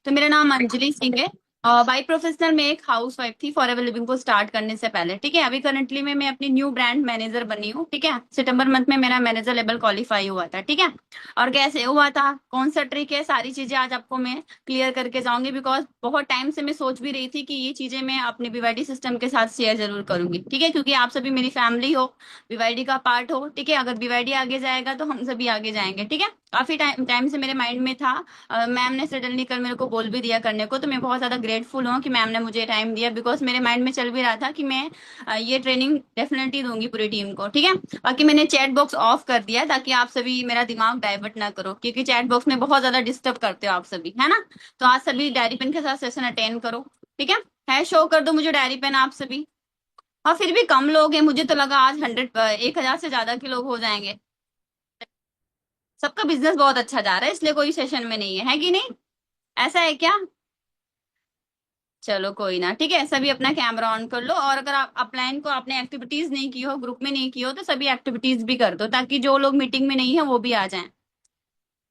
तो मेरा नाम अंजलि सिंह है। बाई प्रोफेशनल मैं एक हाउस वाइफ थी फॉर एवर लिविंग को स्टार्ट करने से पहले। ठीक है, अभी करंटली में मैं अपनी न्यू ब्रांड मैनेजर बनी हूँ। ठीक है, सितंबर मंथ में मेरा मैनेजर लेवल क्वालिफाई हुआ था। ठीक है, और कैसे हुआ था, कौन सा ट्रिक है, सारी चीजें आज आपको मैं क्लियर करके जाऊंगी। बिकॉज बहुत टाइम से मैं सोच भी रही थी कि ये चीजें मैं अपने बीवाईडी सिस्टम के साथ शेयर जरूर करूंगी। ठीक है, क्योंकि आप सभी मेरी फैमिली हो, बीवाईडी का पार्ट हो। ठीक है, अगर बीवाईडी आगे जाएगा तो हम सभी आगे जाएंगे। ठीक है, काफी टाइम टाइम से मेरे माइंड में था। मैम ने सडनली कल मेरे को बोल भी दिया करने को, तो मैं बहुत ज्यादा ग्रेटफुल हूँ कि मैम ने मुझे टाइम दिया। बिकॉज मेरे माइंड में चल भी रहा था कि मैं ये ट्रेनिंग डेफिनेटली दूंगी पूरी टीम को। ठीक है, बाकी मैंने चैट बॉक्स ऑफ कर दिया ताकि आप सभी मेरा दिमाग डाइवर्ट ना करो, क्योंकि चैट बॉक्स में बहुत ज्यादा डिस्टर्ब करते हो आप सभी, है ना। तो आज सभी डायरी पेन के साथ सेशन अटेंड करो। ठीक है शो कर दो मुझे डायरी पेन आप सभी। और फिर भी कम लोग हैं, मुझे तो लगा आज 100 से ज्यादा के लोग हो जाएंगे। सबका बिजनेस बहुत अच्छा जा रहा है, इसलिए कोई सेशन में नहीं है कि नहीं, ऐसा है क्या। चलो कोई ना, ठीक है, सभी अपना कैमरा ऑन कर लो। और अगर आप अपलाइन को आपने एक्टिविटीज नहीं की हो, ग्रुप में नहीं की हो, तो सभी एक्टिविटीज भी कर दो ताकि जो लोग मीटिंग में नहीं है वो भी आ जाएं।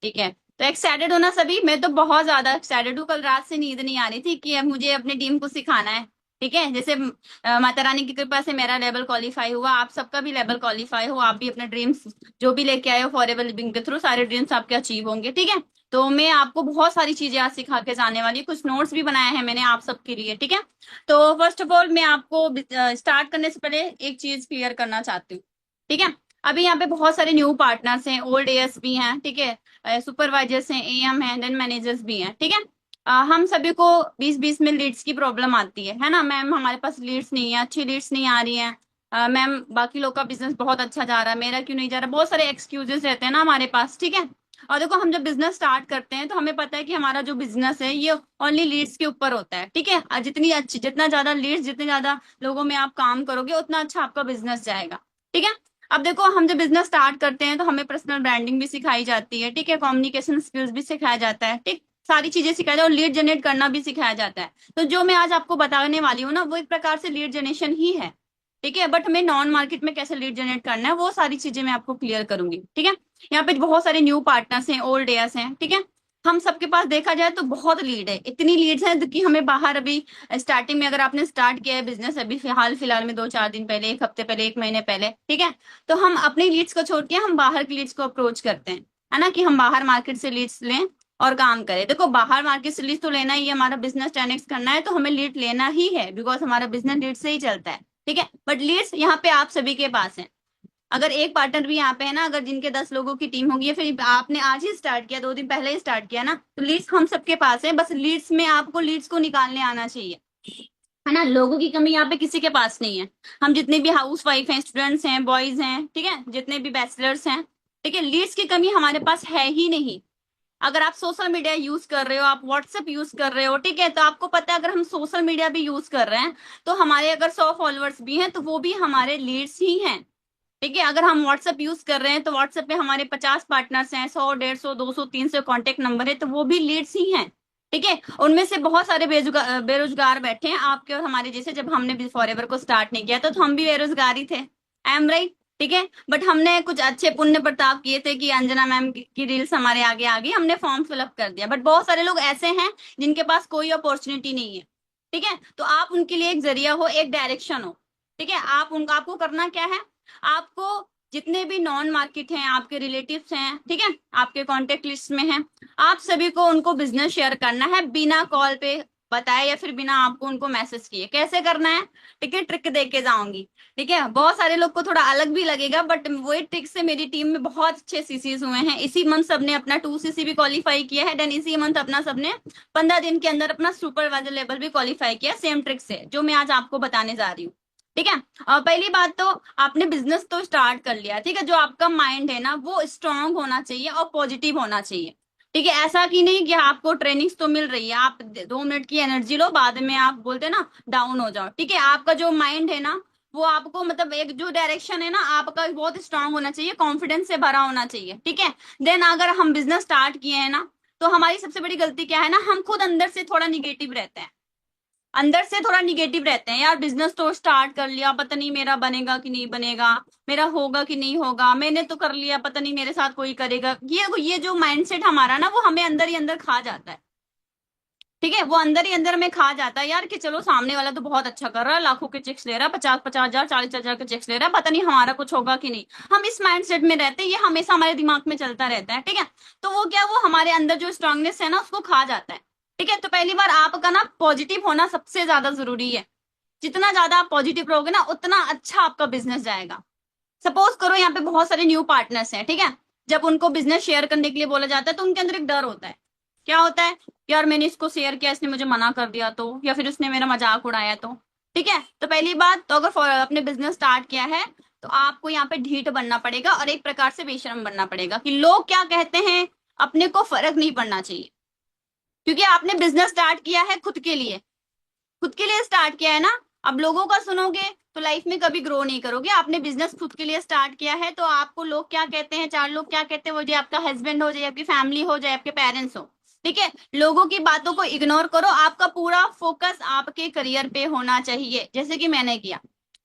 ठीक है, तो एक्साइटेड हो ना सभी, मैं तो बहुत ज्यादा एक्साइटेड हूँ। कल रात से नींद नहीं आ रही थी कि अब मुझे अपनी टीम को सिखाना है। ठीक है, जैसे माता रानी की कृपा से मेरा लेवल क्वालिफाई हुआ, आप सबका भी लेवल क्वालिफाई हो, आप भी अपने ड्रीम्स जो भी लेके आए हो फॉर एवर लिविंग के थ्रू, सारे ड्रीम्स आपके अचीव होंगे। ठीक है, तो मैं आपको बहुत सारी चीजें आज सिखा के जाने वाली हूँ। कुछ नोट्स भी बनाए हैं मैंने आप सबके लिए। ठीक है, तो फर्स्ट ऑफ ऑल मैं आपको स्टार्ट करने से पहले एक चीज क्लियर करना चाहती हूँ। ठीक है, अभी यहाँ पे बहुत सारे न्यू पार्टनर्स हैं, ओल्ड एएस भी हैं। ठीक है, सुपरवाइजर्स हैं, एएम हैं, देन मैनेजर्स भी हैं। ठीक है, हम सभी को 20-20 में लीड्स की प्रॉब्लम आती है ना मैम। हमारे पास लीड्स नहीं है, अच्छी लीड्स नहीं आ रही हैं। मैम बाकी लोग का बिजनेस बहुत अच्छा जा रहा है, मेरा क्यों नहीं जा रहा, बहुत सारे एक्सक्यूजेस रहते हैं ना हमारे पास। ठीक है, और देखो हम जब बिजनेस स्टार्ट करते हैं तो हमें पता है कि हमारा जो बिजनेस है ये ओनली लीड्स के ऊपर होता है। ठीक है, जितनी अच्छी, जितना ज्यादा लीड्स, जितने ज्यादा लोगों में आप काम करोगे उतना अच्छा आपका बिजनेस जाएगा। ठीक है, अब देखो हम जब बिजनेस स्टार्ट करते हैं तो हमें पर्सनल ब्रांडिंग भी सिखाई जाती है। ठीक है, कम्युनिकेशन स्किल्स भी सिखाया जाता है। ठीक, सारी चीजें सिखाया जाता है, और लीड जनरेट करना भी सिखाया जाता है। तो जो मैं आज आपको बताने वाली हूँ ना, वो एक प्रकार से लीड जनरेशन ही है। ठीक है, बट हमें नॉन मार्केट में कैसे लीड जनरेट करना है वो सारी चीजें मैं आपको क्लियर करूंगी। ठीक है, यहाँ पे बहुत सारे न्यू पार्टनर्स हैं, ओल्ड एयर्स हैं। ठीक है, हम सबके पास देखा जाए तो बहुत लीड है, इतनी लीड्स हैं कि हमें बाहर अभी स्टार्टिंग में, अगर आपने स्टार्ट किया है बिजनेस अभी हाल फिलहाल में 2-4 दिन पहले, एक हफ्ते पहले, एक महीने पहले, ठीक है, तो हम अपनी लीड्स को छोड़ के हम बाहर की लीड्स को अप्रोच करते हैं, है ना, कि हम बाहर मार्केट से लीड्स लें और काम करें। देखो बाहर मार्केट से लीड्स तो लेना ही है, हमारा बिजनेस 10x करना है तो हमें लीड लेना ही है, बिकॉज हमारा बिजनेस लीड से ही चलता है। ठीक है, बट लीड्स यहाँ पे आप सभी के पास है। अगर एक पार्टनर भी यहाँ पे है ना, अगर जिनके 10 लोगों की टीम होगी, या फिर आपने आज ही स्टार्ट किया, 2 दिन पहले ही स्टार्ट किया ना, तो लीड्स हम सबके पास है। बस लीड्स में आपको लीड्स को निकालने आना चाहिए, है ना। लोगों की कमी यहाँ पे किसी के पास नहीं है। हम जितने भी हाउस वाइफ हैं, स्टूडेंट्स हैं, बॉयज हैं, ठीक है, जितने भी बैचलर्स हैं, ठीक है, लीड्स की कमी हमारे पास है ही नहीं। अगर आप सोशल मीडिया यूज कर रहे हो, आप व्हाट्सएप यूज कर रहे हो, ठीक है, तो आपको पता है अगर हम सोशल मीडिया भी यूज कर रहे हैं तो हमारे अगर 100 फॉलोअर्स भी हैं तो वो भी हमारे लीड्स ही हैं। ठीक है, अगर हम व्हाट्सएप यूज कर रहे हैं तो व्हाट्सएप पे हमारे 50 पार्टनर्स हैं, 100, 150, 200, 300 कॉन्टेक्ट नंबर है, तो वो भी लीड्स ही हैं। ठीक है, उनमें से बहुत सारे बेरोजगार बैठे हैं आपके और हमारे जैसे। जब हमने भी फॉरएवर को स्टार्ट नहीं किया तो हम भी बेरोजगार ही थे, आई एम राइट। ठीक है, बट हमने कुछ अच्छे पुण्य प्रताप किए थे कि अंजना मैम की रील्स हमारे आगे आ गई, हमने फॉर्म फिलअप कर दिया। बट बहुत सारे लोग ऐसे हैं जिनके पास कोई अपॉर्चुनिटी नहीं है। ठीक है, तो आप उनके लिए एक जरिया हो, एक डायरेक्शन हो। ठीक है, आप उनका, आपको करना क्या है, आपको जितने भी नॉन मार्केट हैं, आपके रिलेटिव्स हैं, ठीक है, आपके कांटेक्ट लिस्ट में हैं, आप सभी को उनको बिजनेस शेयर करना है, बिना कॉल पे बताए या फिर बिना आपको उनको मैसेज किए। कैसे करना है, ठीक है, ट्रिक दे के जाऊंगी। ठीक है, बहुत सारे लोग को थोड़ा अलग भी लगेगा, बट वही ट्रिक से मेरी टीम में बहुत अच्छे सीसीज हुए हैं। इसी मंथ सबने अपना 2 CC भी क्वालिफाई किया है, देन इसी मंथ अपना सबने 15 दिन के अंदर अपना सुपरवाइजर लेवल भी क्वालिफाई किया, सेम ट्रिक से जो मैं आज आपको बताने जा रही हूँ। ठीक है, पहली बात तो आपने बिजनेस तो स्टार्ट कर लिया। ठीक है, जो आपका माइंड है ना वो स्ट्रांग होना चाहिए और पॉजिटिव होना चाहिए। ठीक है, ऐसा कि नहीं कि आपको ट्रेनिंग्स तो मिल रही है, आप 2 मिनट की एनर्जी लो, बाद में आप बोलते ना डाउन हो जाओ। ठीक है, आपका जो माइंड है ना वो आपको, मतलब एक जो डायरेक्शन है ना आपका बहुत स्ट्रांग होना चाहिए, कॉन्फिडेंस से भरा होना चाहिए। ठीक है, देन अगर हम बिजनेस स्टार्ट किए हैं ना, तो हमारी सबसे बड़ी गलती क्या है ना, हम खुद अंदर से थोड़ा निगेटिव रहते हैं। अंदर से थोड़ा निगेटिव रहते हैं, यार बिजनेस तो स्टार्ट कर लिया, पता नहीं मेरा बनेगा कि नहीं बनेगा, मेरा होगा कि नहीं होगा, मैंने तो कर लिया, पता नहीं मेरे साथ कोई करेगा। ये जो माइंडसेट हमारा ना वो हमें अंदर ही अंदर खा जाता है। ठीक है, वो अंदर ही अंदर में खा जाता है यार कि चलो सामने वाला तो बहुत अच्छा कर रहा है, लाखों के चेक्स ले रहा है, 50-50 हजार 40 हजार के चेक्स ले रहा है, पता नहीं हमारा कुछ होगा कि नहीं। हम इस माइंडसेट में रहते हैं, ये हमेशा हमारे दिमाग में चलता रहता है। ठीक है, तो वो क्या, वो हमारे अंदर जो स्ट्रांगनेस है ना उसको खा जाता है। ठीक है, तो पहली बार आपका ना पॉजिटिव होना सबसे ज्यादा जरूरी है। जितना ज्यादा आप पॉजिटिव रहोगे ना उतना अच्छा आपका बिजनेस जाएगा। सपोज करो यहाँ पे बहुत सारे न्यू पार्टनर्स हैं, ठीक है, जब उनको बिजनेस शेयर करने के लिए बोला जाता है तो उनके अंदर एक डर होता है। क्या होता है? यार मैंने इसको शेयर किया, इसने मुझे मना कर दिया तो, या फिर उसने मेरा मजाक उड़ाया तो। ठीक है, तो पहली बात तो अगर अपने बिजनेस स्टार्ट किया है तो आपको यहाँ पे ढीठ बनना पड़ेगा और एक प्रकार से बेशरम बनना पड़ेगा कि लोग क्या कहते हैं अपने को फर्क नहीं पड़ना चाहिए। क्योंकि आपने बिजनेस स्टार्ट किया है खुद के लिए, खुद के लिए स्टार्ट किया है ना। अब लोगों का सुनोगे तो लाइफ में कभी ग्रो नहीं करोगे। आपने बिजनेस खुद के लिए स्टार्ट किया है तो आपको लोग क्या कहते हैं, चार लोग क्या कहते हैं, वो जो आपका हस्बैंड हो, जाए आपकी फैमिली हो, जाए आपके पेरेंट्स हो। ठीक है, लोगों की बातों को इग्नोर करो, आपका पूरा फोकस आपके करियर पे होना चाहिए, जैसे कि मैंने किया।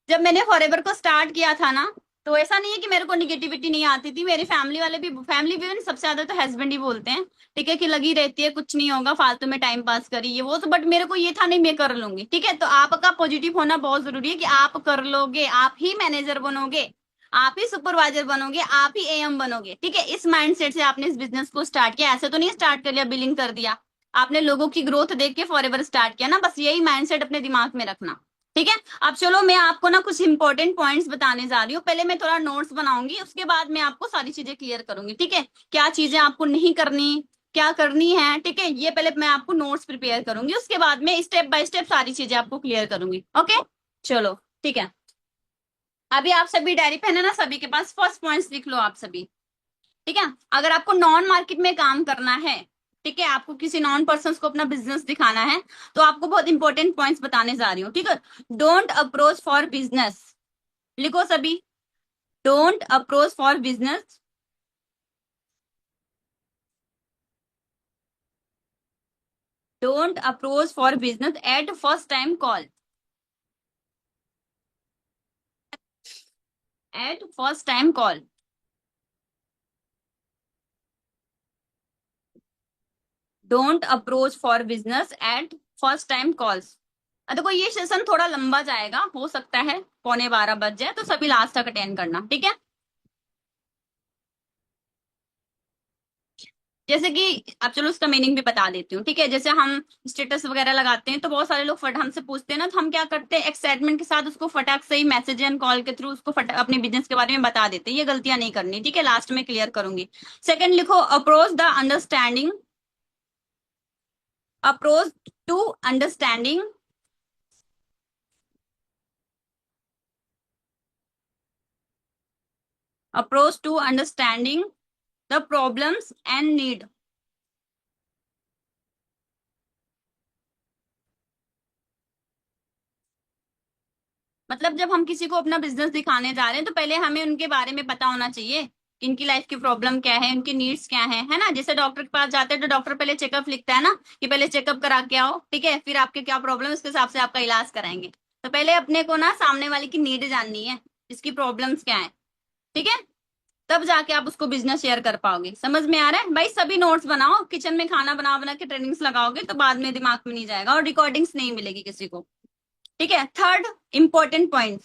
जब मैंने फॉरएवर को स्टार्ट किया था ना, तो ऐसा नहीं है कि मेरे को निगेटिविटी नहीं आती थी। मेरी फैमिली भी सबसे ज्यादा तो हस्बैंड ही बोलते हैं, ठीक है, कि लगी रहती है, कुछ नहीं होगा, फालतू में टाइम पास करी ये वो तो, बट मेरे को ये था नहीं, मैं कर लूंगी। ठीक है, तो आपका पॉजिटिव होना बहुत जरूरी है कि आप कर लोगे, आप ही मैनेजर बनोगे, आप ही सुपरवाइजर बनोगे, आप ही एएम बनोगे। ठीक है, इस माइंडसेट से आपने इस बिजनेस को स्टार्ट किया, ऐसे तो नहीं स्टार्ट कर लिया बिलिंग कर दिया। आपने लोगों की ग्रोथ देख के फॉरएवर स्टार्ट किया ना, बस यही माइंडसेट अपने दिमाग में रखना। ठीक है, अब चलो मैं आपको ना कुछ इंपॉर्टेंट पॉइंट्स बताने जा रही हूँ। पहले मैं थोड़ा नोट्स बनाऊंगी, उसके बाद मैं आपको सारी चीजें क्लियर करूंगी। ठीक है, क्या चीजें आपको नहीं करनी, क्या करनी है। ठीक है, ये पहले मैं आपको नोट्स प्रिपेयर करूंगी, उसके बाद में स्टेप बाय स्टेप सारी चीजें आपको क्लियर करूंगी। ओके, चलो ठीक है। अभी आप सभी डायरी पेन है ना सभी के पास, फर्स्ट पॉइंट्स लिख लो आप सभी। ठीक है, अगर आपको नॉन मार्केट में काम करना है, ठीक है, आपको किसी नॉन पर्सन को अपना बिजनेस दिखाना है, तो आपको बहुत इंपॉर्टेंट पॉइंट्स बताने जा रही हूँ। ठीक है, डोंट अप्रोच फॉर बिजनेस, लिखो सभी, don't approach for business, don't approach for business at first time call, at first time call. Don't approach for business at first time calls. देखो ये सेशन थोड़ा लंबा जाएगा, हो सकता है 11:15 बज जाए, तो सभी लास्ट तक अटेंड करना। ठीक है, जैसे कि अब चलो उसका मीनिंग भी बता देती हूँ। ठीक है, जैसे हम स्टेटस वगैरह लगाते हैं तो बहुत सारे लोग फट हमसे पूछते हैं ना, तो हम क्या करते हैं, एक्साइटमेंट के साथ उसको फटाक से ही मैसेज एंड कॉल के थ्रू उसको अपने बिजनेस के बारे में बता देते हैं। ये गलतियां नहीं करनी, ठीक है, लास्ट में क्लियर करूंगी। सेकंड लिखो, approach the understanding, approach to understanding, approach to understanding the problems and need. मतलब जब हम किसी को अपना बिजनेस दिखाने जा रहे हैं तो पहले हमें उनके बारे में पता होना चाहिए कि इनकी लाइफ की प्रॉब्लम क्या है, उनकी नीड्स क्या है ना। जैसे डॉक्टर के पास जाते हैं तो डॉक्टर पहले चेकअप लिखता है ना, कि पहले चेकअप करा के आओ, ठीक है, फिर आपके क्या प्रॉब्लम है उसके हिसाब से आपका इलाज कराएंगे। तो पहले अपने को ना सामने वाले की नीड जाननी है, इसकी प्रॉब्लम्स क्या है। ठीक है, तब जाके आप उसको बिजनेस शेयर कर पाओगे। समझ में आ रहा है भाई? सभी नोट्स बनाओ, किचन में खाना बना बना के ट्रेनिंग्स लगाओगे तो बाद में दिमाग में नहीं जाएगा और रिकॉर्डिंग्स नहीं मिलेगी किसी को। ठीक है, थर्ड इंपॉर्टेंट पॉइंट,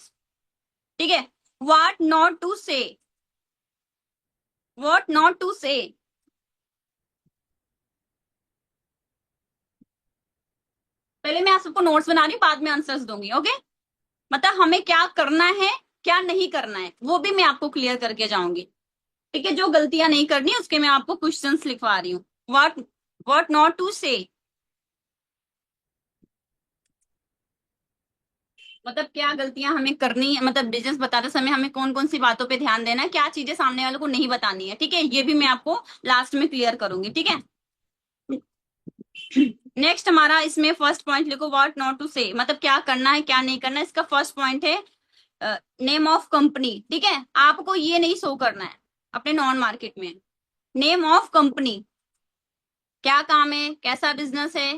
ठीक है, व्हाट नॉट टू से, व्हाट नॉट टू से। पहले मैं आप सबको नोट्स बना रही हूँ, बाद में आंसर्स दूंगी। ओके, मतलब हमें क्या करना है, क्या नहीं करना है, वो भी मैं आपको क्लियर करके जाऊंगी। ठीक है, जो गलतियां नहीं करनी उसके मैं आपको क्वेश्चंस लिखवा रही हूँ। व्हाट व्हाट नॉट टू से, मतलब क्या गलतियां हमें करनी है, मतलब बिजनेस बताते समय हमें कौन कौन सी बातों पे ध्यान देना है, क्या चीजें सामने वाले को नहीं बतानी है। ठीक है, ये भी मैं आपको लास्ट में क्लियर करूंगी। ठीक है, नेक्स्ट हमारा इसमें फर्स्ट पॉइंट लिखो, व्हाट नॉट टू से, मतलब क्या करना है क्या नहीं करना है। इसका फर्स्ट पॉइंट है नेम ऑफ कंपनी। ठीक है, आपको ये नहीं शो करना है अपने नॉन मार्केट में, नेम ऑफ कंपनी, क्या काम है, कैसा बिजनेस है।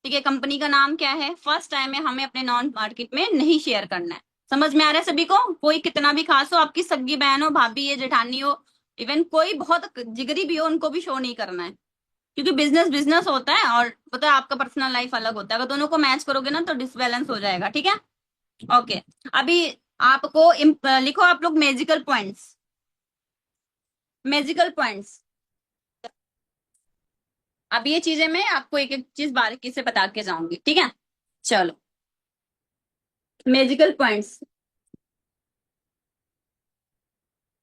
ठीक है, कंपनी का नाम क्या है, फर्स्ट टाइम में हमें अपने नॉन मार्केट में नहीं शेयर करना है। समझ में आ रहा है सभी को? कोई कितना भी खास हो, आपकी सगी बहन हो, भाभी है, जेठानी हो, इवन कोई बहुत जिगरी भी हो, उनको भी शो नहीं करना है। क्योंकि बिजनेस बिजनेस होता है और पता है आपका पर्सनल लाइफ अलग होता है, अगर दोनों को मैच करोगे ना तो डिसबैलेंस हो जाएगा, ठीक है। ओके, अभी आपको लिखो आप लोग मैजिकल पॉइंट्स, मैजिकल पॉइंट्स। अब ये चीजें मैं आपको एक एक चीज बारीकी से बता के जाऊंगी, ठीक है। चलो, मैजिकल पॉइंट्स,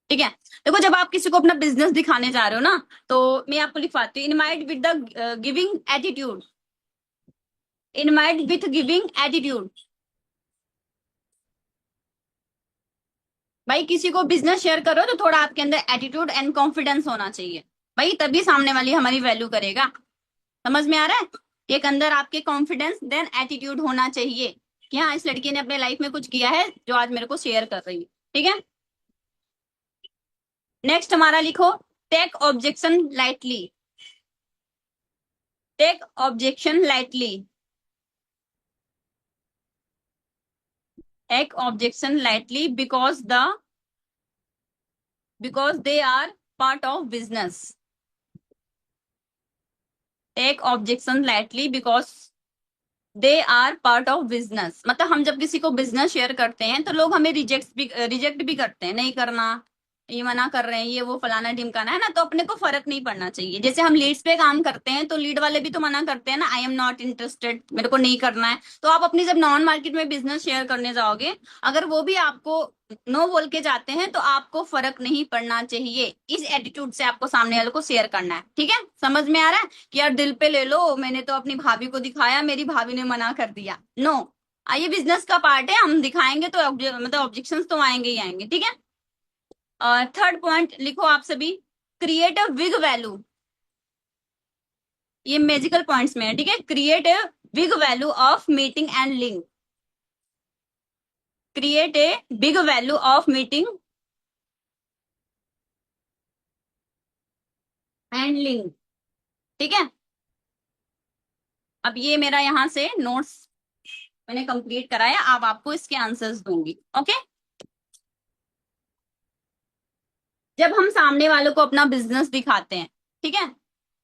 ठीक है। देखो जब आप किसी को अपना बिजनेस दिखाने जा रहे हो ना, तो मैं आपको लिखवाती हूँ, in might with the giving attitude, in might with giving attitude. भाई किसी को बिजनेस शेयर करो तो थोड़ा आपके अंदर एटीट्यूड एंड कॉन्फिडेंस होना चाहिए, भाई तभी सामने वाली हमारी वैल्यू करेगा। समझ में आ रहा है? एक अंदर आपके कॉन्फिडेंस देन एटीट्यूड होना चाहिए कि हाँ इस लड़की ने अपने लाइफ में कुछ किया है जो आज मेरे को शेयर कर रही है, ठीक है। नेक्स्ट हमारा लिखो, take objection lightly, take objection lightly, take objection lightly because they are part of business, take objection lightly because they are part of business. मतलब हम जब किसी को बिजनेस शेयर करते हैं तो लोग हमें रिजेक्ट भी करते हैं, नहीं करना, ये मना कर रहे हैं, ये वो फलाना ढिमकाना है ना, तो अपने को फर्क नहीं पड़ना चाहिए। जैसे हम लीड्स पे काम करते हैं तो लीड वाले भी तो मना करते हैं ना, आई एम नॉट इंटरेस्टेड, मेरे को नहीं करना है। तो आप अपनी जब नॉन मार्केट में बिजनेस शेयर करने जाओगे, अगर वो भी आपको नो बोल के जाते हैं तो आपको फर्क नहीं पड़ना चाहिए, इस एटीट्यूड से आपको सामने वाले को शेयर करना है, ठीक है। समझ में आ रहा है कि यार दिल पे ले लो, मैंने तो अपनी भाभी को दिखाया, मेरी भाभी ने मना कर दिया, नो। ये बिजनेस का पार्ट है, हम दिखाएंगे तो मतलब ऑब्जेक्शंस तो आएंगे ही आएंगे, ठीक है। थर्ड पॉइंट लिखो आप सभी, क्रिएट अ बिग वैल्यू, ये मैजिकल पॉइंट्स में है, ठीक है। Create a big value of meeting and link, create a big value of meeting and link, ठीक है। अब ये मेरा यहाँ से नोट्स मैंने कंप्लीट कराया, अब आपको इसके आंसर्स दूंगी, ओके। जब हम सामने वालों को अपना बिजनेस दिखाते हैं, ठीक है,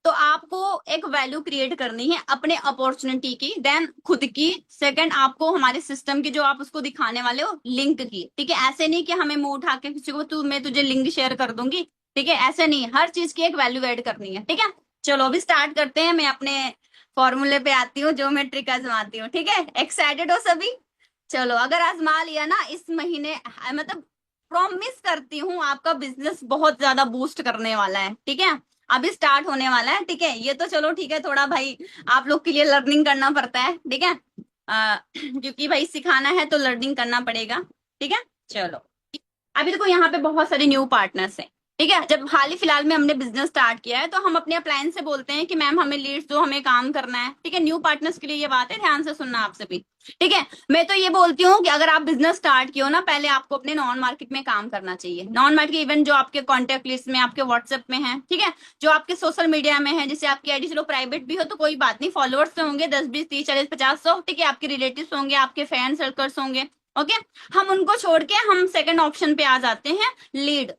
तो आपको एक वैल्यू क्रिएट करनी है अपने अपॉर्चुनिटी की, देन खुद की, सेकंड आपको हमारे सिस्टम की जो आप उसको दिखाने वाले हो लिंक की, ठीक है। ऐसे नहीं कि हमें मुंह उठा के किसी को तू मैं तुझे लिंक शेयर कर दूंगी, ठीक है, ऐसे नहीं, हर चीज की एक वैल्यू ऐड करनी है, ठीक है। चलो अभी स्टार्ट करते हैं, मैं अपने फॉर्मूले पे आती हूँ, जो मैं ट्रिक आजमाती हूँ, ठीक है। एक्साइटेड हो सभी? चलो अगर आजमा लिया ना इस महीने, मतलब प्रॉमिस करती हूँ आपका बिजनेस बहुत ज्यादा बूस्ट करने वाला है, ठीक है। अभी स्टार्ट होने वाला है, ठीक है। ये तो चलो ठीक है, थोड़ा भाई आप लोग के लिए लर्निंग करना पड़ता है, ठीक है। क्योंकि भाई सिखाना है तो लर्निंग करना पड़ेगा, ठीक है। चलो अभी देखो यहाँ पे बहुत सारे न्यू पार्टनर्स हैं, ठीक है। जब हाल ही फिलहाल में हमने बिजनेस स्टार्ट किया है तो हम अपने अपलायंस से बोलते हैं कि मैम हमें लीड्स दो, हमें काम करना है, ठीक है। न्यू पार्टनर्स के लिए ये बात है, ध्यान से सुनना आप सभी, ठीक है। मैं तो ये बोलती हूँ कि अगर आप बिजनेस स्टार्ट किए हो ना, पहले आपको अपने नॉन मार्केट में काम करना चाहिए। नॉन मार्केट इवेंट जो आपके कॉन्टेक्ट लिस्ट में, आपके व्हाट्सएप में है, ठीक है, जो आपके सोशल मीडिया में है, जैसे आपकी आईडी चलो प्राइवेट भी हो तो कोई बात नहीं, फॉलोअर्स तो होंगे 10 20 30 40 50 100, ठीक है, आपके रिलेटिव होंगे, आपके फैन सर्कल्स होंगे, ओके। हम उनको छोड़ के हम सेकंड ऑप्शन पे आ जाते हैं, लीड।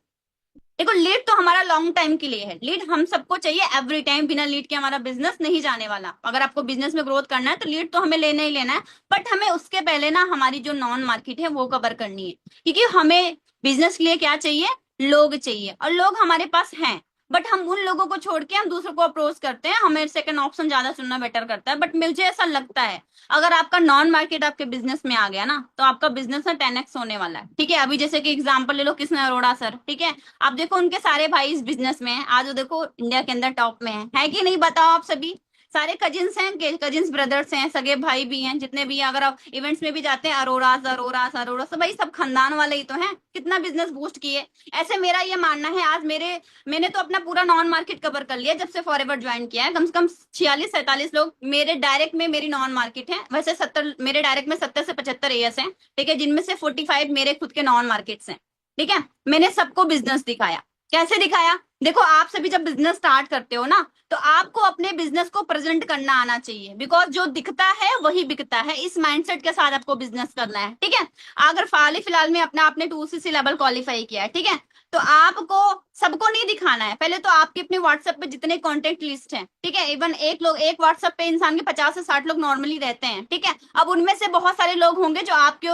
देखो लीड तो हमारा लॉन्ग टाइम के लिए है, लीड हम सबको चाहिए एवरी टाइम, बिना लीड के हमारा बिजनेस नहीं जाने वाला। अगर आपको बिजनेस में ग्रोथ करना है तो लीड तो हमें लेना ही लेना है, बट हमें उसके पहले ना हमारी जो नॉन मार्केट है वो कवर करनी है, क्योंकि हमें बिजनेस के लिए क्या चाहिए, लोग चाहिए, और लोग हमारे पास हैं। बट हम उन लोगों को छोड़ के हम दूसरों को अप्रोच करते हैं, हमें सेकंड ऑप्शन ज्यादा चुनना बेटर करता है। बट मुझे ऐसा लगता है अगर आपका नॉन मार्केट आपके बिजनेस में आ गया ना तो आपका बिजनेस ना 10x होने वाला है, ठीक है। अभी जैसे कि एग्जांपल ले लो कृष्ण अरोड़ा सर, ठीक है, आप देखो उनके सारे भाई इस बिजनेस में हैं, आज वो देखो इंडिया के अंदर टॉप में है कि नहीं, बताओ आप सभी। सारे कजिन्स हैं, कजिन्स ब्रदर्स हैं, सगे भाई भी हैं, जितने भी हैं, अगर आप इवेंट्स में भी जाते हैं अरोरास अरोरास अरोरा, तो भाई सब खानदान वाले ही तो हैं, कितना बिजनेस बूस्ट किए। ऐसे मेरा ये मानना है, आज मैंने तो अपना पूरा नॉन मार्केट कवर कर लिया जब से फॉरएवर ज्वाइन किया है। कम से कम 46 47 लोग मेरे डायरेक्ट में मेरी नॉन मार्केट है, वैसे 70 मेरे डायरेक्ट में 70 से 75 एएस हैं, ठीक है, जिनमें से 45 मेरे खुद के नॉन मार्केट्स हैं, ठीक है। मैंने सबको बिजनेस दिखाया, कैसे दिखाया? देखो, आप सभी जब बिजनेस स्टार्ट करते हो ना, तो आपको अपने बिजनेस को प्रेजेंट करना आना चाहिए, बिकॉज जो दिखता है वही बिकता है। इस माइंडसेट के साथ आपको बिजनेस करना है, ठीक है। अगर हाल ही फिलहाल में अपना आपने 2CC लेवल क्वालिफाई किया है, ठीक है, तो आपको सबको नहीं दिखाना है। पहले तो आपके अपने व्हाट्सएप पे जितने कॉन्टेक्ट लिस्ट हैं, ठीक है, इवन एक व्हाट्सएप पे इंसान के 50 से 60 लोग नॉर्मली रहते हैं, ठीक है। अब उनमें से बहुत सारे लोग होंगे जो आपके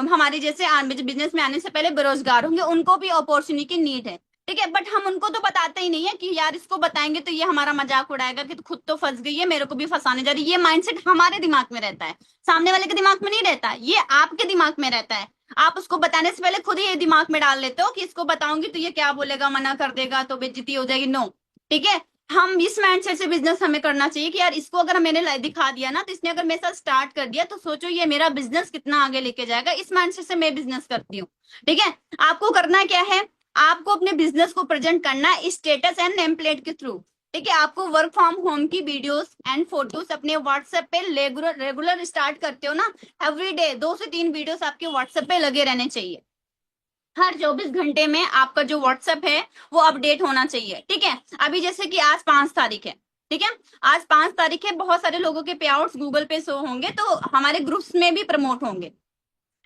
हमारे जैसे बिजनेस में आने से पहले बेरोजगार होंगे, उनको भी अपॉर्चुनिटी की नीड है, ठीक है। बट हम उनको तो बताते ही नहीं है कि यार इसको बताएंगे तो ये हमारा मजाक उड़ाएगा कि खुद तो फंस गई है, मेरे को भी फंसाने जा रही है। ये माइंडसेट हमारे दिमाग में रहता है, सामने वाले के दिमाग में नहीं रहता, ये आपके दिमाग में रहता है। आप उसको बताने से पहले खुद ही ये दिमाग में डाल लेते हो कि इसको बताऊंगी तो ये क्या बोलेगा, मना कर देगा तो बेइज्जती हो जाएगी। नो, ठीक है। हम इस माइंडसेट से बिजनेस हमें करना चाहिए कि यार इसको अगर मैंने दिखा दिया ना, तो इसने अगर मेरे साथ स्टार्ट कर दिया, तो सोचो ये मेरा बिजनेस कितना आगे लेके जाएगा। इस माइंडसेट से मैं बिजनेस करती हूँ, ठीक है। आपको करना क्या है, आपको अपने बिजनेस को प्रेजेंट करना है स्टेटस एंड नेम प्लेट के थ्रू, ठीक है। आपको वर्क फ्रॉम होम की वीडियोस एंड फोटोज अपने व्हाट्सएप पे रेगुलर स्टार्ट करते हो ना, एवरी डे 2 से 3 वीडियोस आपके व्हाट्सएप पे लगे रहने चाहिए। हर 24 घंटे में आपका जो व्हाट्सएप है वो अपडेट होना चाहिए, ठीक है। अभी जैसे कि आज 5 तारीख है, ठीक है, आज 5 तारीख है, बहुत सारे लोगों के पे आउट्स गूगल पे शो होंगे, तो हमारे ग्रुप्स में भी प्रमोट होंगे।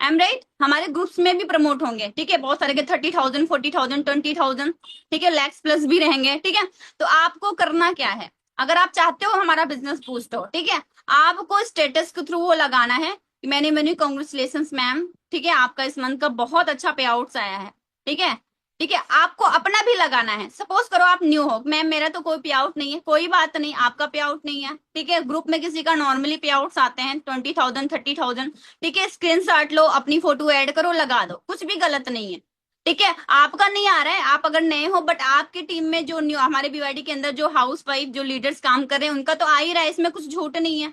आई एम राइट, हमारे ग्रुप्स में भी प्रमोट होंगे, ठीक है, बहुत सारे के 30,000, 40,000, 20,000, ठीक है, लैक्स प्लस भी रहेंगे, ठीक है। तो आपको करना क्या है, अगर आप चाहते हो हमारा बिजनेस बूस्ट हो, ठीक है, आपको स्टेटस के थ्रू वो लगाना है कि मैंने मैंने कॉन्ग्रेचुलेशन मैम, ठीक है, आपका इस मंथ का बहुत अच्छा पे आउट्स आया है, ठीक है, ठीक है। आपको अपना भी लगाना है। सपोज करो आप न्यू हो, मैम मेरा तो कोई पे आउट नहीं है, कोई बात नहीं, आपका पे आउट नहीं है, ठीक है। ग्रुप में किसी का नॉर्मली पे आउट्स आते हैं 20,000, 30,000, ठीक है। स्क्रीनशॉट लो, अपनी फोटो ऐड करो, लगा दो, कुछ भी गलत नहीं है, ठीक है। आपका नहीं आ रहा है, आप अगर नए हो, बट आपकी टीम में जो न्यू हमारे बीवाईडी के अंदर जो हाउस वाइफ जो लीडर्स काम कर रहे हैं उनका तो आ ही रहा है, इसमें कुछ झूठ नहीं है,